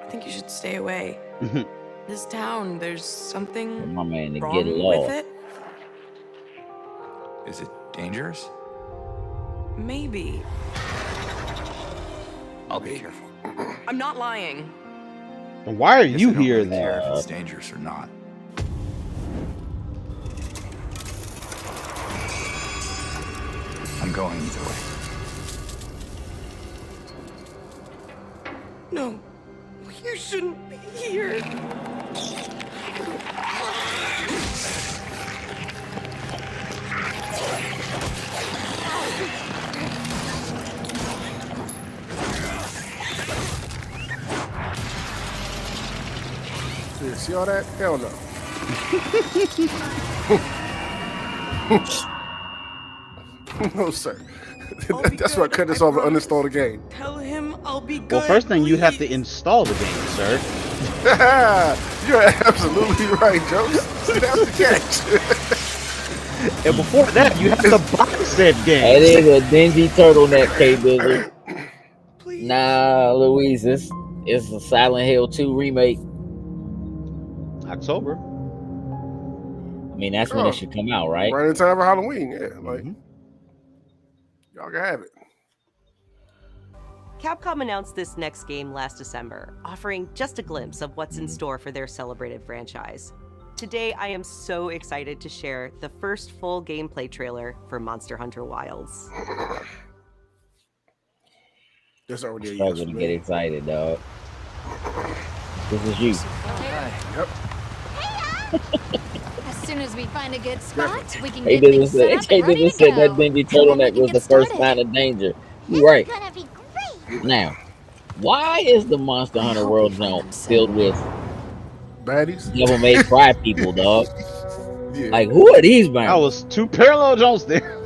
I think you should stay away. This town, there's something My man to wrong get lost. with it. Is it dangerous? Maybe. I'll be careful. I'm not lying. Why are you here Care then? if it's dangerous or not. I'm going either way. No, you shouldn't be here. Yeah, see all that? Hell no. No, sir. That's why I cut this off and uninstall the game. Tell him I'll be good. Well, first thing you have to install the game, sir. You're absolutely right, Joe. That's the catch. And before that, you have to buy said game. It is a dingy turtleneck, K-Bizzle. Nah, Louise, it's It's a Silent Hill 2 remake. October. I mean, that's when it should come out, right? Right in time for Halloween. Yeah, like y'all can have it. Capcom announced this next game last December, offering just a glimpse of what's in store for their celebrated franchise. Today, I am so excited to share the first full gameplay trailer for Monster Hunter Wilds. That's already a yes. Struggle to get excited, dog. This is you. Yep. As soon as we find a good spot, we can He get didn't things say, set up and ready to said that go. dingy turtleneck was the first sign of danger. You right. Now, why is the Monster Hunter World Zone filled with baddies? Devil May Cry people, dog? Like, who are these man? That was 2 parallel jumps there.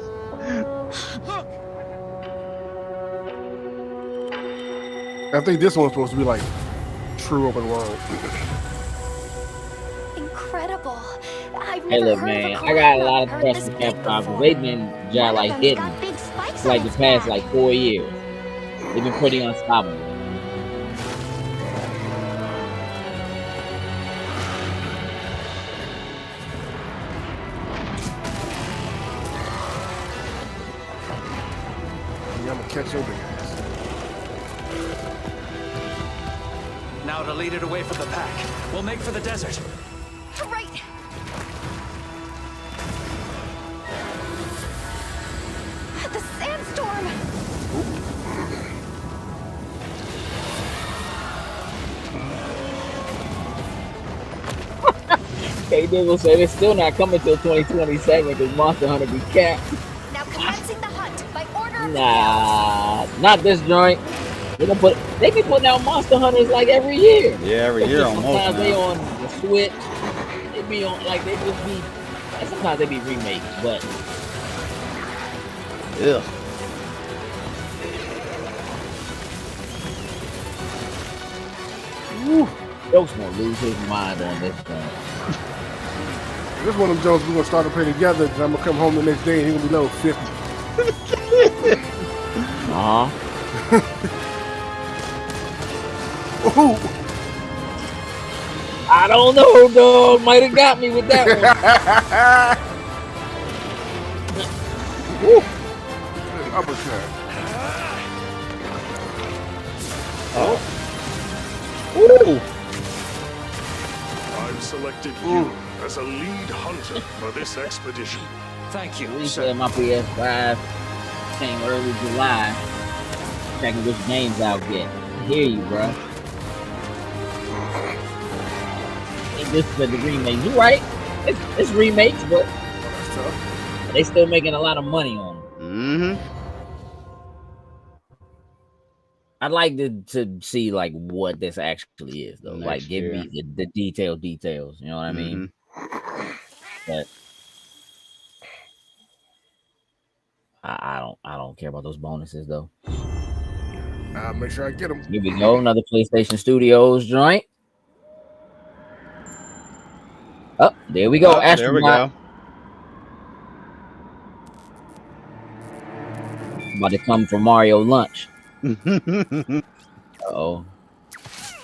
I think this one's supposed to be like true open world. Incredible. I've Hey, never look, heard man, of a I got a crowd lot of heard trust this in big Capcom because before. they've been just like One's hitting got big spikes for like on the its past back. like 4 years. They've been pretty unstoppable. I'm gonna catch your big ass. Now to lead it away from the pack. We'll make for the desert. Right. The sandstorm. K-Dizzle said it's still not coming till 2027 because Monster Hunter be capped. Now commencing the hunt by order of Nah, not this joint. They be putting out Monster Hunters like every year. Yeah, every year almost. Sometimes they Now. on the Switch. They be on like they just be. Sometimes they be remakes, but Ugh. Jokes gonna lose his mind on this joint. This one of them Jones we're gonna start to play together, and I'm gonna come home the next day and he's gonna be level 50. Ooh. I don't know, dog. Might have got me with that one. Woo. Uppercut. Ooh. I've selected you as a lead hunter for this expedition. Thank you. We said my PS5 came early July. Checking which games I'll get. I hear you, bro. This is the remake. You right? It's remakes, but they still making a lot of money on them. I'd like to see like what this actually is, though. Like, give me the details. You know what I mean? But I don't care about those bonuses, though. I'll make sure I get them. Here we go, another PlayStation Studios joint. Oh, there we go. Astrobot. There we go. About to come for Mario lunch. Oh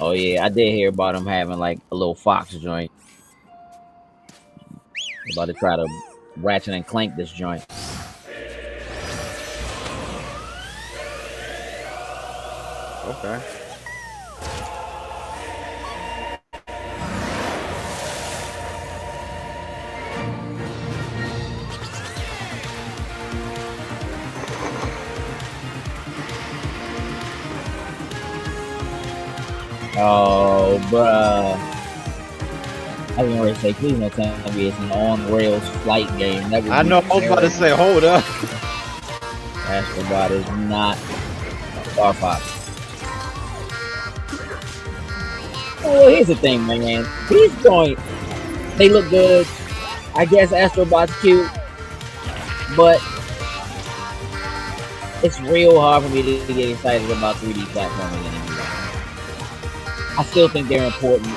yeah, I did hear about him having like a little Fox joint. About to try to Ratchet and Clank this joint. Okay. Oh, bruh. I was gonna say, please don't tell me it's an on-rails flight game. I know, I was about to say, hold up. Astrobot is not Star Fox. Well, here's the thing, man. These joints, they look good. I guess Astrobot's cute, but it's real hard for me to get excited about 3D platforming anymore. I still think they're important.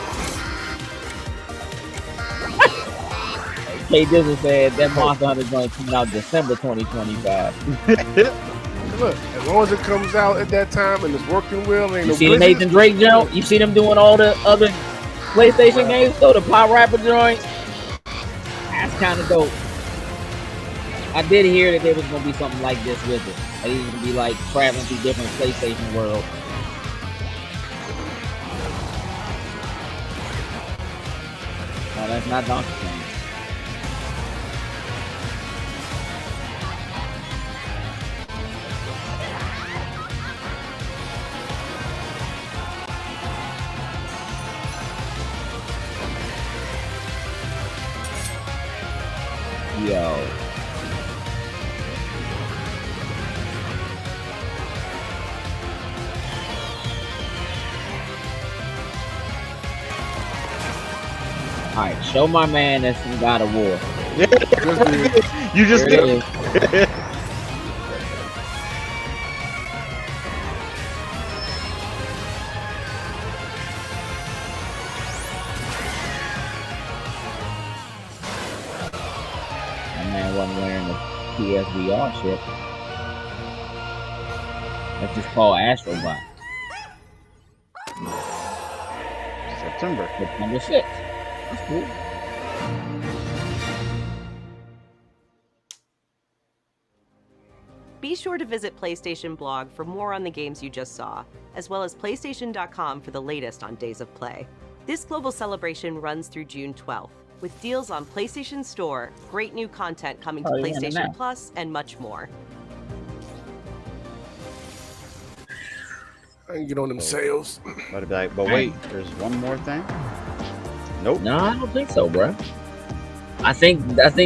K Dizzle said that Monster Hunter joint coming out December 2025. Look, as long as it comes out at that time and it's working well, ain't You no see the Nathan Drake joint? You see them doing all the other PlayStation games though, the Pop Rapper joint? That's kind of dope. I did hear that there was gonna be something like this with it. That he was gonna be like traveling through different PlayStation worlds. No, that's not Donkey Kong. Yo. All right, show my man that's from God of War. You just did. My man wasn't wearing the PSVR shit. That's just called Astrobot. September 6th. That's cool. Be sure to visit PlayStation blog for more on the games you just saw, as well as PlayStation.com for the latest on Days of Play. This global celebration runs through June 12th, with deals on PlayStation Store, great new content coming to PlayStation Plus, and much more. I can get on them sales. But wait, there's one more thing. Nope. No, I don't think so, bro. I think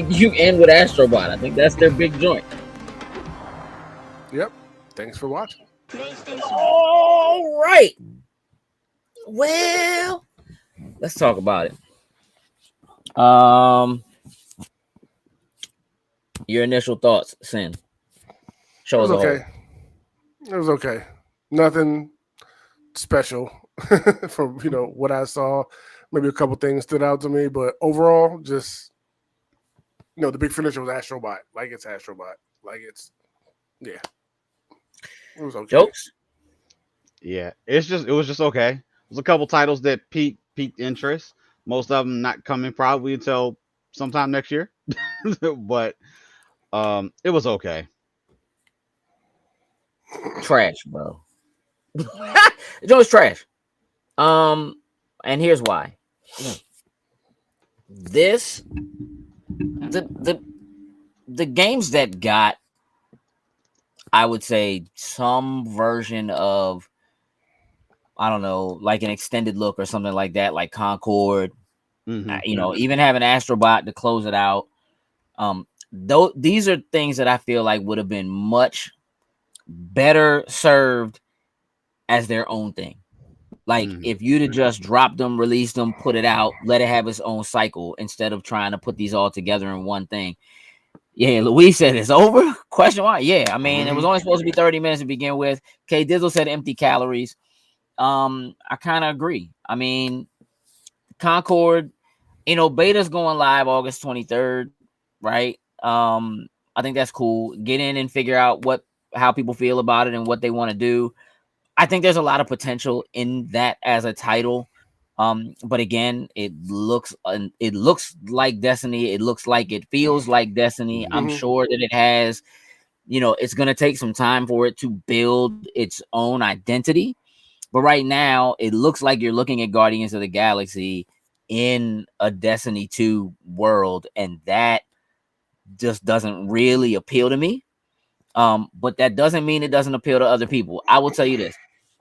you end with Astrobot. I think that's their big joint. Yep. Thanks for watching. All right. Well, let's talk about it. Your initial thoughts, Sin. Show us okay. It was okay. Nothing special from what I saw. Maybe a couple things stood out to me, but overall, just the big finisher was Astrobot. Like it's Astrobot. Like it's It was okay. Jokes? Yeah, it was just okay. There's a couple titles that piqued interest. Most of them not coming probably until sometime next year, but it was okay. Trash, bro. It was trash. And here's why. The games that got, I would say, some version of, I don't know, like an extended look or something like that, like Concord, even having Astrobot to close it out. Though these are things that I feel like would have been much better served as their own thing. Like if you'd have just dropped them, released them, put it out, let it have its own cycle instead of trying to put these all together in one thing. Yeah, Louise said it's over? Question mark. Yeah, I mean, it was only supposed to be 30 minutes to begin with. K Dizzle said empty calories. I kind of agree. I mean, Concord, beta's going live August 23rd, right? I think that's cool. Get in and figure out how people feel about it and what they want to do. I think there's a lot of potential in that as a title. But again, it looks like Destiny. It looks like it feels like Destiny. I'm sure that it has, it's going to take some time for it to build its own identity. But right now, it looks like you're looking at Guardians of the Galaxy in a Destiny 2 world, and that just doesn't really appeal to me. But that doesn't mean it doesn't appeal to other people. I will tell you this.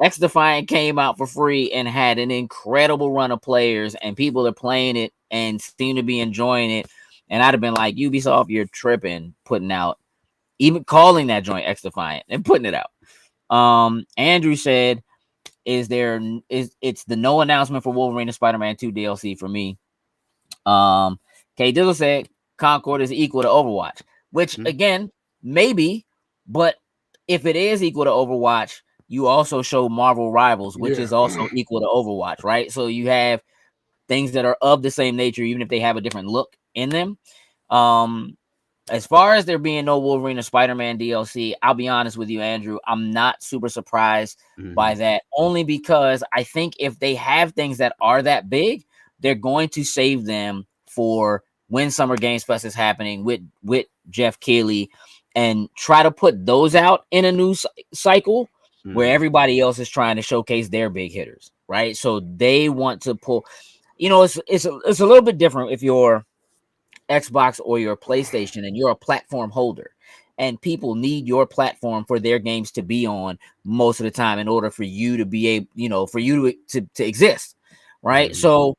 X Defiant came out for free and had an incredible run of players, and people are playing it and seem to be enjoying it. And I'd have been like, Ubisoft, you're tripping, putting out, even calling that joint X Defiant and putting it out. Andrew said, it's the no announcement for Wolverine and Spider-Man 2 DLC for me. K Dizzle said Concord is equal to Overwatch, which again, maybe, but if it is equal to Overwatch, you also show Marvel Rivals, which is also equal to Overwatch, right? So you have things that are of the same nature, even if they have a different look in them. as far as there being no Wolverine or Spider-Man DLC, I'll be honest with you, Andrew. I'm not super surprised by that, only because I think if they have things that are that big, they're going to save them for when Summer Games Fest is happening with Jeff Keighley, and try to put those out in a new cycle where everybody else is trying to showcase their big hitters, right? So they want to pull, it's a little bit different if you're Xbox or your PlayStation and you're a platform holder, and people need your platform for their games to be on most of the time in order for you to be able, for you to exist, right? So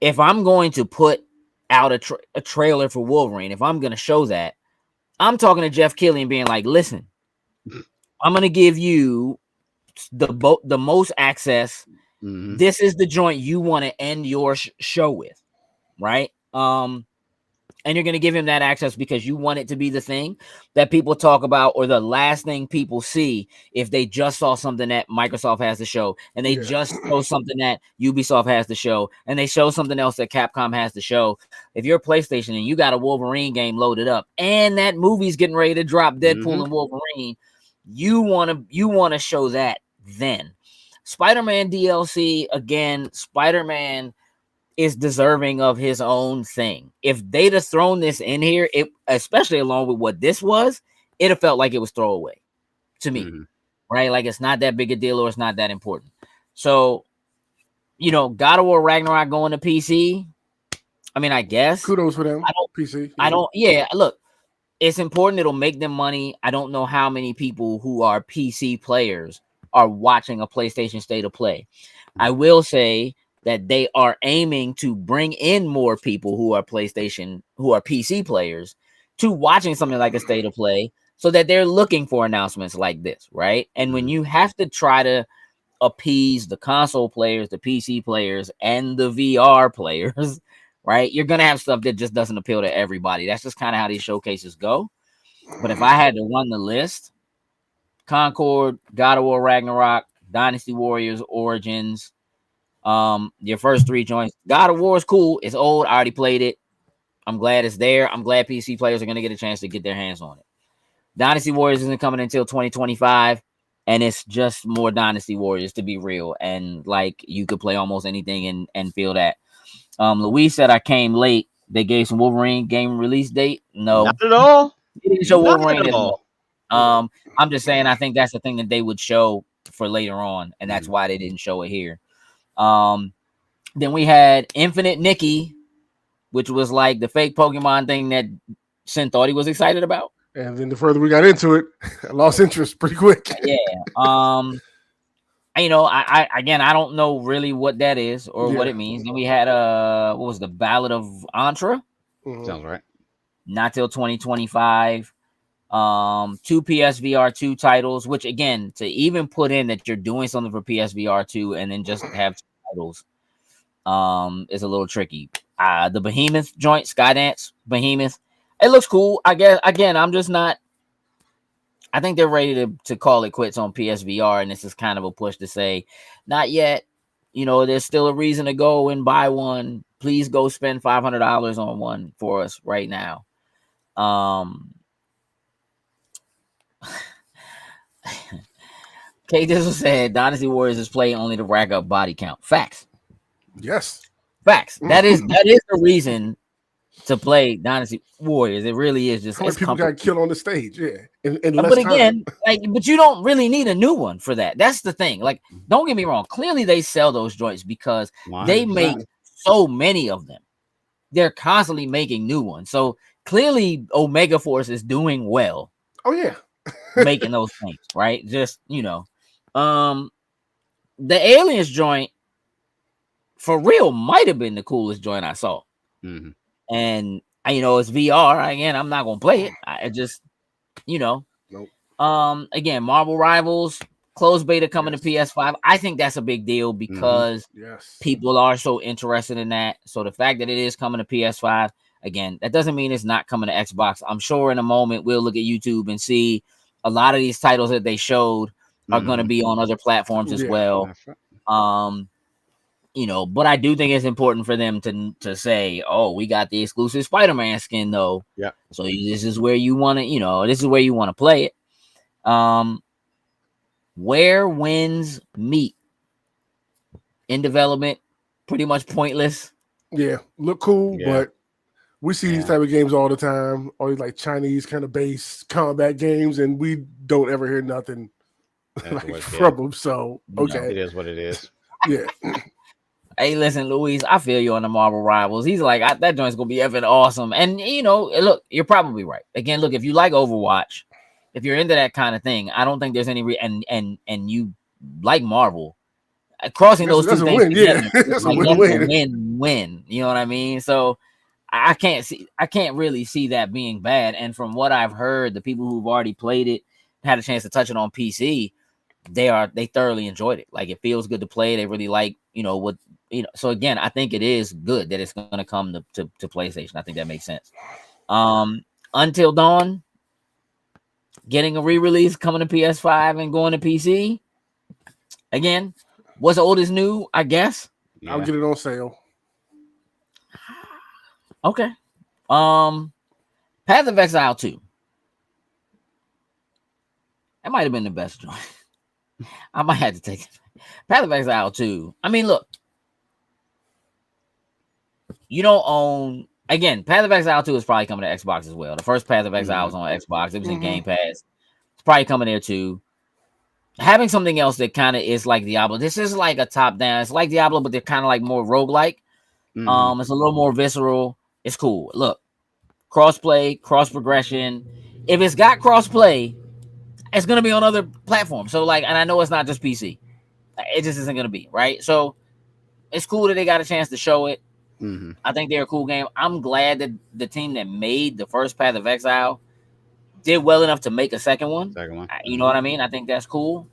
if I'm going to put out a trailer for Wolverine, if I'm going to show that, I'm talking to Jeff Keighley and being like, listen, I'm going to give you the most access. This is the joint you want to end your show with, right? And you're going to give him that access because you want it to be the thing that people talk about, or the last thing people see if they just saw something that Microsoft has to show, and they just show something that Ubisoft has to show, and they show something else that Capcom has to show. If you're PlayStation and you got a Wolverine game loaded up and that movie's getting ready to drop, Deadpool and Wolverine, you want to show that then. Spider-Man DLC, again, Spider-Man is deserving of his own thing. If they'd have thrown this in here, especially along with what this was, it'd have felt like it was throwaway to me, right? Like it's not that big a deal, or it's not that important. So, God of War Ragnarok going to PC. I mean, I guess kudos for them. PC. I don't. Yeah, look, it's important. It'll make them money. I don't know how many people who are PC players are watching a PlayStation State of Play. I will say that they are aiming to bring in more people who are PC players to watching something like a State of Play, so that they're looking for announcements like this, right? And when you have to try to appease the console players, the PC players, and the VR players, right, you're going to have stuff that just doesn't appeal to everybody. That's just kind of how these showcases go. But if I had to run the list, Concord, God of War Ragnarok, Dynasty Warriors Origins, your first three joints. God of War is cool. It's old. I already played it. I'm glad it's there. I'm glad PC players are going to get a chance to get their hands on it. Dynasty Warriors isn't coming until 2025, and it's just more Dynasty Warriors, to be real. And like, you could play almost anything and feel that. Louise said I came late. They gave some Wolverine game release date. No, not at all. They didn't show Not Wolverine at as all. well. I'm just saying I think that's the thing that they would show for later on, and that's why they didn't show it here. Then we had Infinite Nikki, which was like the fake Pokemon thing that Sin thought he was excited about. And then the further we got into it, I lost interest pretty quick. Yeah. I again, I don't know really what that is or what it means. Then we had what was the Ballad of Antra? Sounds right. Not till 2025. 2 PSVR 2 titles, which again, to even put in that you're doing something for PSVR 2 and then just have 2 titles is a little tricky. The Behemoth joint, Skydance Behemoth, it looks cool. I guess again, I'm just not. I think they're ready to call it quits on PSVR, and this is kind of a push to say, not yet. There's still a reason to go and buy one. Please go spend $500 on one for us right now. K Dizzle said Dynasty Warriors is playing only to rack up body count. Facts. Yes. Facts. That is the reason to play Dynasty Warriors. It really is just how many people got killed on the stage, in but again, but you don't really need a new one for that. That's the thing. Like, don't get me wrong. Clearly, they sell those joints because they make so many of them. They're constantly making new ones. So clearly, Omega Force is doing well. Oh yeah, making those things, right? Just the Aliens joint for real might have been the coolest joint I saw. And it's VR. Again, I'm not gonna play it. I just Nope. Again, Marvel Rivals closed beta coming to PS5. I think that's a big deal because people are so interested in that. So the fact that it is coming to PS5, again, that doesn't mean it's not coming to Xbox. I'm sure in a moment we'll look at YouTube and see a lot of these titles that they showed are going to be on other platforms as well. you know, but I do think it's important for them to say, oh, we got the exclusive Spider-Man skin though. Yeah. So this is where you want to, you know, this is where you want to play it. Where winds meet in development, pretty much pointless. Yeah, look cool, but we see these type of games all the time, all these like Chinese kind of based combat games, and we don't ever hear nothing like from them. So okay, it is what it is. Yeah. Hey, listen, Luis, I feel you on the Marvel Rivals. He's like, that joint's gonna be effing awesome. And you know, look, you're probably right. Again, look, if you like Overwatch, if you're into that kind of thing, I don't think there's any and you like Marvel. Crossing those two things together, that's like, a that's win-win. a win-win. You know what I mean? So I can't really see that being bad. And from what I've heard, the people who've already played it, had a chance to touch it on PC, they thoroughly enjoyed it. Like, it feels good to play. They really like, you know, what, you know. So again, I think it is good that it's going to come to PlayStation. I think that makes sense. Until Dawn getting a re-release, coming to PS5 and going to PC. Again, what's old is new, I guess. I'll get it on sale. Okay. Path of Exile 2. That might have been the best joint. I might have to take it. Path of Exile 2. I mean, look. You don't own... Again, Path of Exile 2 is probably coming to Xbox as well. The first Path of Exile was on Xbox. It was in Game Pass. It's probably coming there too. Having something else that kind of is like Diablo. This is like a top-down. It's like Diablo, but they're kind of like more roguelike. It's a little more visceral. It's cool. Look. Cross-play, cross-progression. If it's got cross-play, it's going to be on other platforms. So, like, and I know it's not just PC. It just isn't going to be, right? So, it's cool that they got a chance to show it. I think they're a cool game. I'm glad that the team that made the first Path of Exile did well enough to make a second one. You know what I mean? I think that's cool.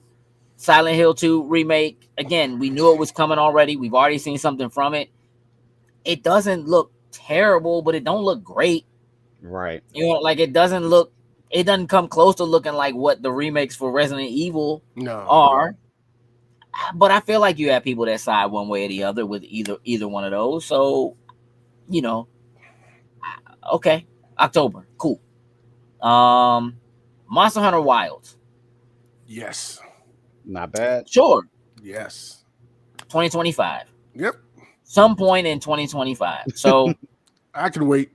Silent Hill 2 remake. Again, we knew it was coming already. We've already seen something from it. It doesn't look terrible, but it don't look great. Right. You know, like, it doesn't come close to looking like what the remakes for Resident Evil are. But I feel like you have people that side one way or the other with either one of those. So, you know, okay, October, cool. Monster Hunter Wilds. Yes. Not bad. Sure. Yes. 2025. Yep. Some point in 2025. So I can wait.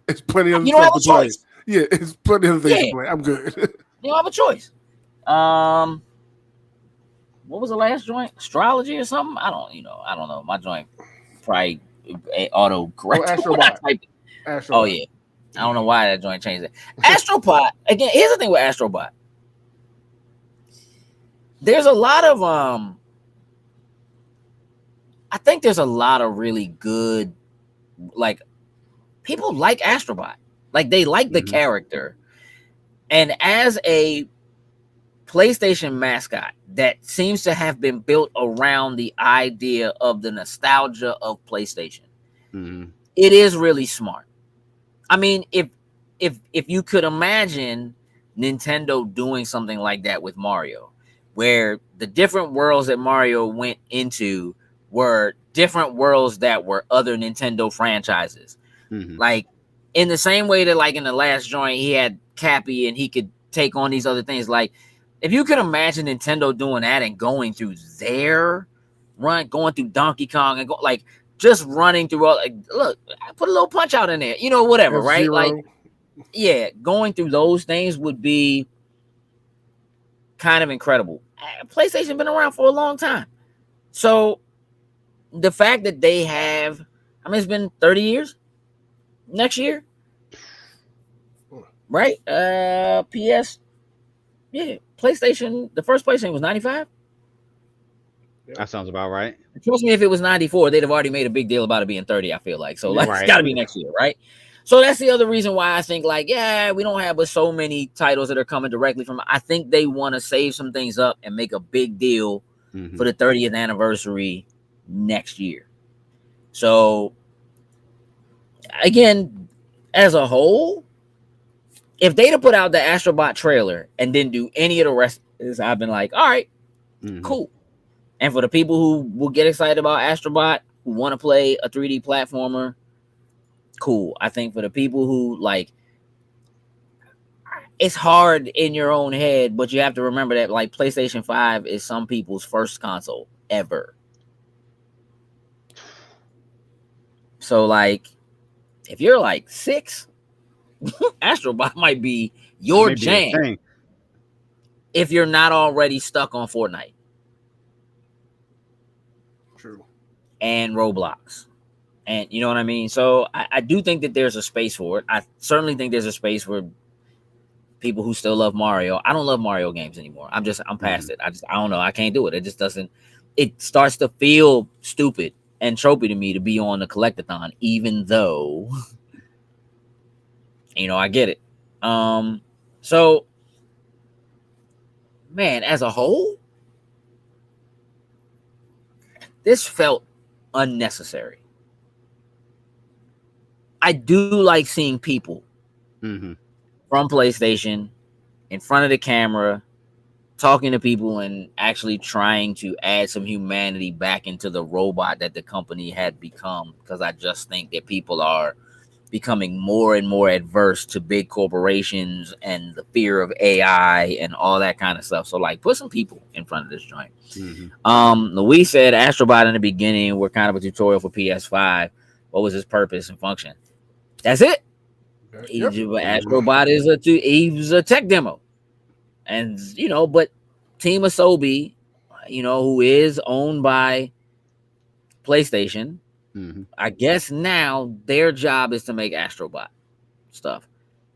It's plenty of you don't have a to play. choice. Yeah, it's plenty of things to play. I'm good. You don't have a choice. What was the last joint? Astrology or something? I don't know. My joint probably auto correct. Oh yeah. I don't know why that joint changed it. Astropod. Again, here's the thing with Astrobot. There's a lot of I think there's a lot of really good, like, people like Astrobot. Like, they like the character. And as a PlayStation mascot that seems to have been built around the idea of the nostalgia of PlayStation, it is really smart. I mean, if you could imagine Nintendo doing something like that with Mario, where the different worlds that Mario went into were different worlds that were other Nintendo franchises. Like, in the same way that, like, in the last joint, he had Cappy and he could take on these other things. Like, if you could imagine Nintendo doing that and going through going through Donkey Kong and like just running through all, like, look, I put a little Punch Out in there, you know, whatever, right? F-Zero. Like, yeah, going through those things would be kind of incredible. PlayStation been around for a long time. So the fact that they have, I mean, it's been 30 years next year, right? PlayStation, the first PlayStation was 95. That sounds about right. Trust me, if it was 94, they'd have already made a big deal about it being 30, I feel like. So, like, Right. It's got to be next year, right? So that's the other reason why I think, like, yeah, we don't have but so many titles that are coming directly from. I think they want to save some things up and make a big deal for the 30th anniversary next year. So, again, as a whole, if they'd have put out the Astrobot trailer and didn't do any of the rest, I've been like, all right, cool. And for the people who will get excited about Astrobot, who want to play a 3D platformer, cool. I think for the people who like, it's hard in your own head, but you have to remember that like PlayStation 5 is some people's first console ever. So like, if you're like 6, Astrobot might be your jam if you're not already stuck on Fortnite. True. And Roblox. And you know what I mean? So I do think that there's a space for it. I certainly think there's a space for people who still love Mario. I don't love Mario games anymore. I'm past it. I don't know. I can't do it. It just doesn't, it starts to feel stupid and tropey to me to be on the collectathon, even though, you know, I get it. So man, as a whole, this felt unnecessary. I do like seeing people from PlayStation in front of the camera, talking to people and actually trying to add some humanity back into the robot that the company had become. Because I just think that people are becoming more and more adverse to big corporations and the fear of AI and all that kind of stuff. So like, put some people in front of this joint. Louise said Astrobot in the beginning were kind of a tutorial for PS5. What was his purpose and function? That's it. Yep. Astrobot is he's a tech demo. And, you know, but Team Asobi, you know, who is owned by PlayStation, I guess now their job is to make Astrobot stuff.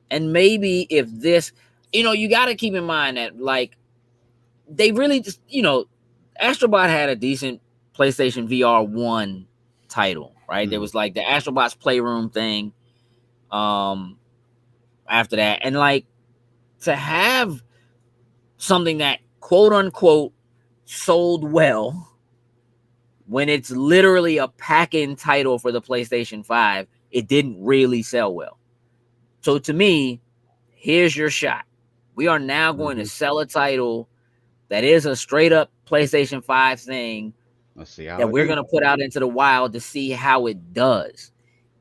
And maybe if this, you know, you got to keep in mind that, like, they really just, you know, Astrobot had a decent PlayStation VR 1 title, right? There was, like, the Astrobot's Playroom thing after that. And, like, to have something that quote unquote sold well when it's literally a pack-in title for the PlayStation 5, it didn't really sell well. So to me, here's your shot. We are now going to sell a title that is a straight up PlayStation 5 thing that we're going to put out into the wild to see how it does.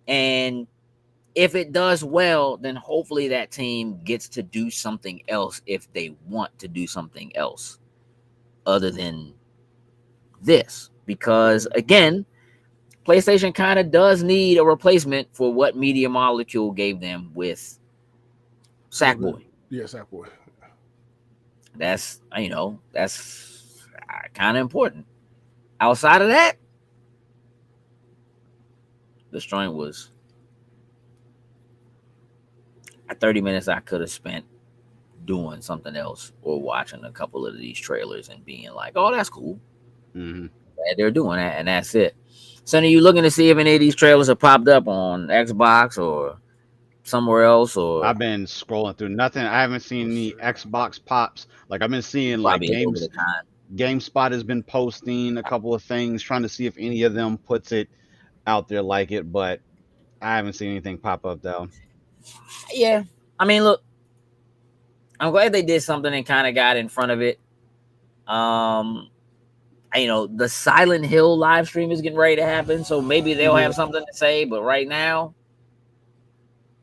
And if it does well, then hopefully that team gets to do something else if they want to do something else other than this. Because, again, PlayStation kind of does need a replacement for what Media Molecule gave them with Sackboy. Yeah, Sackboy. That's, you know, that's kind of important. Outside of that, this joint was 30 minutes I could have spent doing something else or watching a couple of these trailers and being like, oh, that's cool. They're doing that, and that's it. So are you looking to see if any of these trailers have popped up on Xbox or somewhere else? Or I've been scrolling through nothing. I haven't seen any Xbox pops. Like I've been seeing like GameSpot has been posting a couple of things, trying to see if any of them puts it out there like it, but I haven't seen anything pop up though. Yeah, I mean, look, I'm glad they did something and kind of got in front of it. You know, the Silent Hill live stream is getting ready to happen, so maybe they'll have something to say. But right now,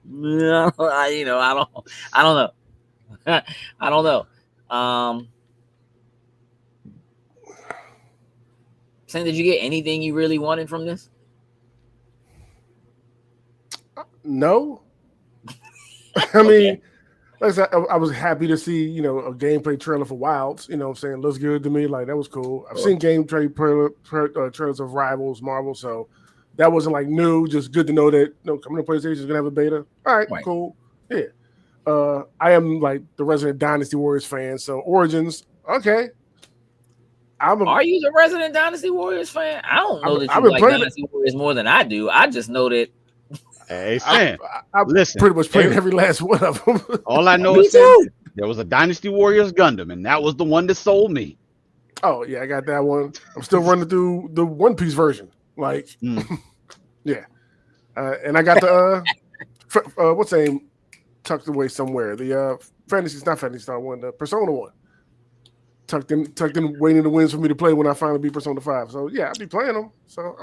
no, you know, I don't know. I don't know. Sam, did you get anything you really wanted from this? No. I mean, like I said, I was happy to see, you know, a gameplay trailer for Wilds. You know what I'm saying? Looks good to me. Like, that was cool. I've seen gameplay trailers of Rivals, Marvel, so that wasn't like new. Just good to know that, you know, coming to PlayStation is going to have a beta. All right, cool. Yeah. I am like the resident Dynasty Warriors fan, so Origins, okay. Are you the resident Dynasty Warriors fan? I don't know that you like Dynasty Warriors more than I do. I just know that. Hey, Sam, listen, pretty much played every last one of them. All I know is there was a Dynasty Warriors Gundam, and that was the one that sold me. Oh yeah, I got that one. I'm still running through the One Piece version. Like, yeah, and I got the what's the name tucked away somewhere. The Fantasy Star one, the Persona one. tucked in, waiting in the wings for me to play when I finally beat Persona 5. So yeah, I'll be playing them. So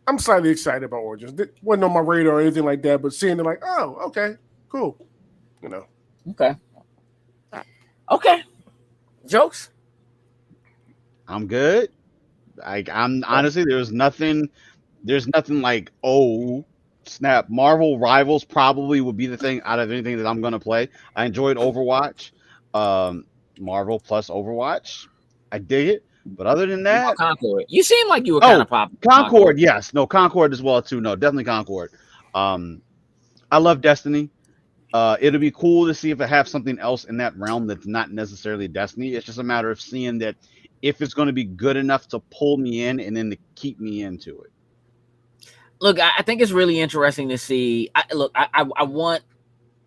I'm slightly excited about Origins. It wasn't on my radar or anything like that, but seeing it like, oh, okay, cool. You know. Okay. Jokes? I'm good. I'm honestly, there's nothing like, oh snap. Marvel Rivals probably would be the thing out of anything that I'm gonna play. I enjoyed Overwatch. Marvel plus Overwatch. I dig it. But other than What about that, Concord? You seem like you were kind of popping. Concord, yes. No, Concord as well too. No, definitely Concord. I love Destiny. It'll be cool to see if I have something else in that realm that's not necessarily Destiny. It's just a matter of seeing that if it's going to be good enough to pull me in and then to keep me into it. Look, I think it's really interesting to see. I want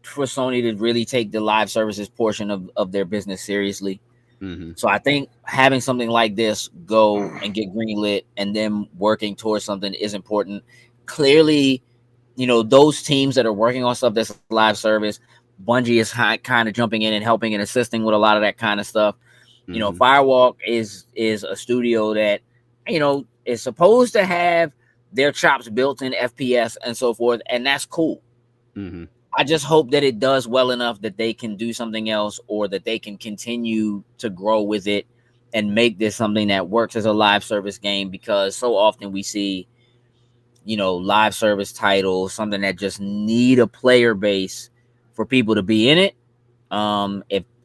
for Sony to really take the live services portion of their business seriously. So I think having something like this go and get greenlit and them working towards something is important. Clearly, you know, those teams that are working on stuff that's live service, Bungie is kind of jumping in and helping and assisting with a lot of that kind of stuff. You know, Firewalk is a studio that, you know, is supposed to have their chops built in FPS and so forth, and that's cool. I just hope that it does well enough that they can do something else, or that they can continue to grow with it and make this something that works as a live service game, because so often we see, you know, live service titles, something that just need a player base for people to be in it.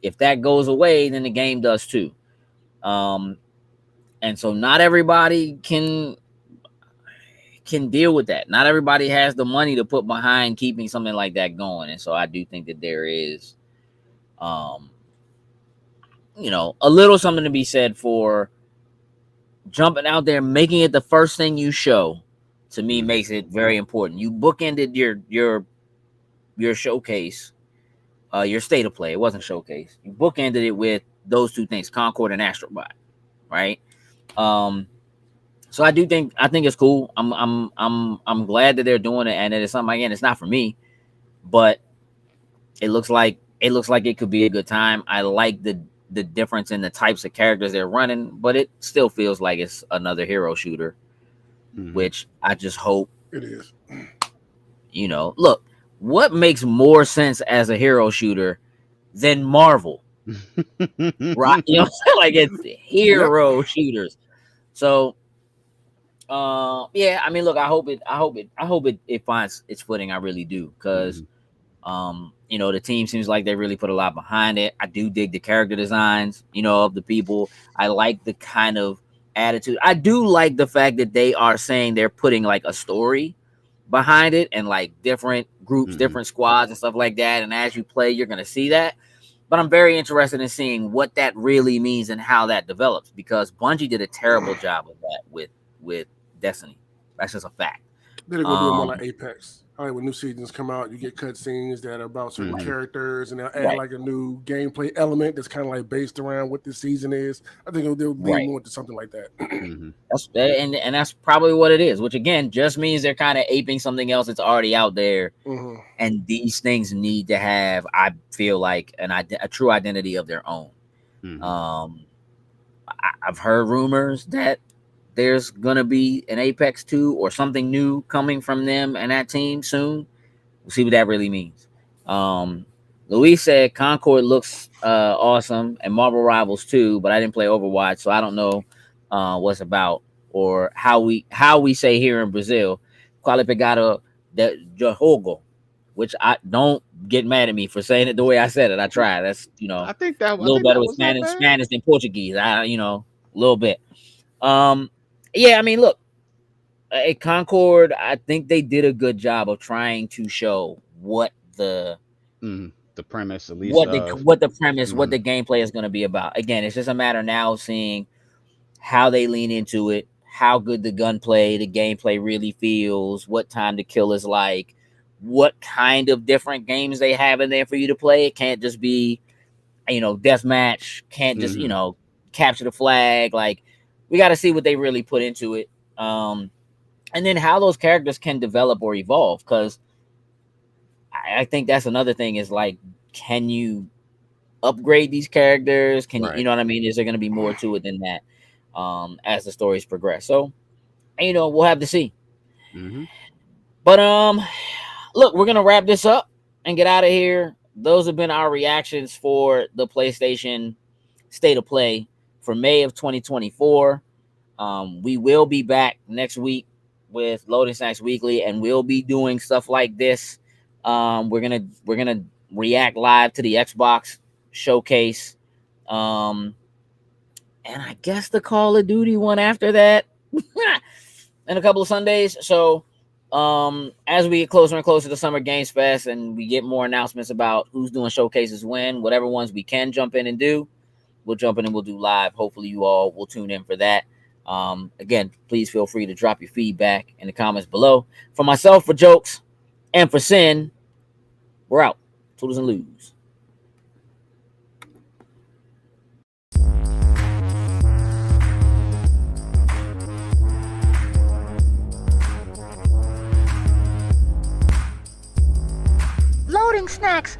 If that goes away, then the game does too. And so not everybody can deal with that. Not everybody has the money to put behind keeping something like that going. And so I do think that there is, you know, a little something to be said for jumping out there, making it the first thing you show. To me, makes it very important. You bookended your showcase, your state of play. It wasn't showcase. You bookended it with those two things, Concord and Astrobot, right? So I think it's cool. I'm glad that they're doing it, and that it's something, again, it's not for me, but it looks like it could be a good time. I like the difference in the types of characters they're running, but it still feels like it's another hero shooter, which I just hope it is. You know, look, what makes more sense as a hero shooter than Marvel? Right? You know what I'm saying? Like, it's hero shooters. So yeah, I mean, look, I hope it finds its footing. I really do, because you know, the team seems like they really put a lot behind it. I do dig the character designs, you know, of the people. I like the kind of attitude. I do like the fact that they are saying they're putting like a story behind it, and like different groups, different squads and stuff like that. And as you play, you're gonna see that. But I'm very interested in seeing what that really means and how that develops, because Bungie did a terrible job of that with Destiny. That's just a fact. They're gonna do it more like Apex. All right, when new seasons come out, you get cutscenes that are about certain characters, and they'll add like a new gameplay element that's kind of like based around what this season is. I think they'll lean more to something like that. And that's probably what it is, which again just means they're kind of aping something else that's already out there. And these things need to have, I feel like, a true identity of their own. I've heard rumors that there's gonna be an Apex 2 or something new coming from them and that team soon. We'll see what that really means. Luis said Concord looks awesome, and Marvel Rivals too, but I didn't play Overwatch, so I don't know what's about, or how we say here in Brazil, Quale Pegada de Jogo, which I don't get mad at me for saying it the way I said it. I tried. That's, you know, I think that a little better with Spanish than Portuguese. You know, a little bit. Yeah, I mean, look, at Concord, I think they did a good job of trying to show what the premise, at least, what the premise, what the gameplay is going to be about. Again, it's just a matter now of seeing how they lean into it, how good the gunplay, the gameplay really feels, what time to kill is like, what kind of different games they have in there for you to play. It can't just be, you know, deathmatch. Can't just, you know, capture the flag. Like, we got to see what they really put into it. And then how those characters can develop or evolve. Because I think that's another thing, is like, can you upgrade these characters? Can Right. you know what I mean? Is there going to be more to it than that as the stories progress? So, you know, we'll have to see. Mm-hmm. But look, we're gonna wrap this up and get out of here. Those have been our reactions for the PlayStation State of Play for May of 2024. We will be back next week with Loading Snacks Weekly, and we'll be doing stuff like this. We're gonna react live to the Xbox showcase, and I guess the Call of Duty one after that, in a couple of Sundays. So, as we get closer and closer to Summer Games Fest, and we get more announcements about who's doing showcases when, whatever ones we can jump in and do, we'll jump in and we'll do live. Hopefully, you all will tune in for that. Again, please feel free to drop your feedback in the comments below. For myself, for Jokes, and for Sin, we're out. Toodles and lose. Loading snacks.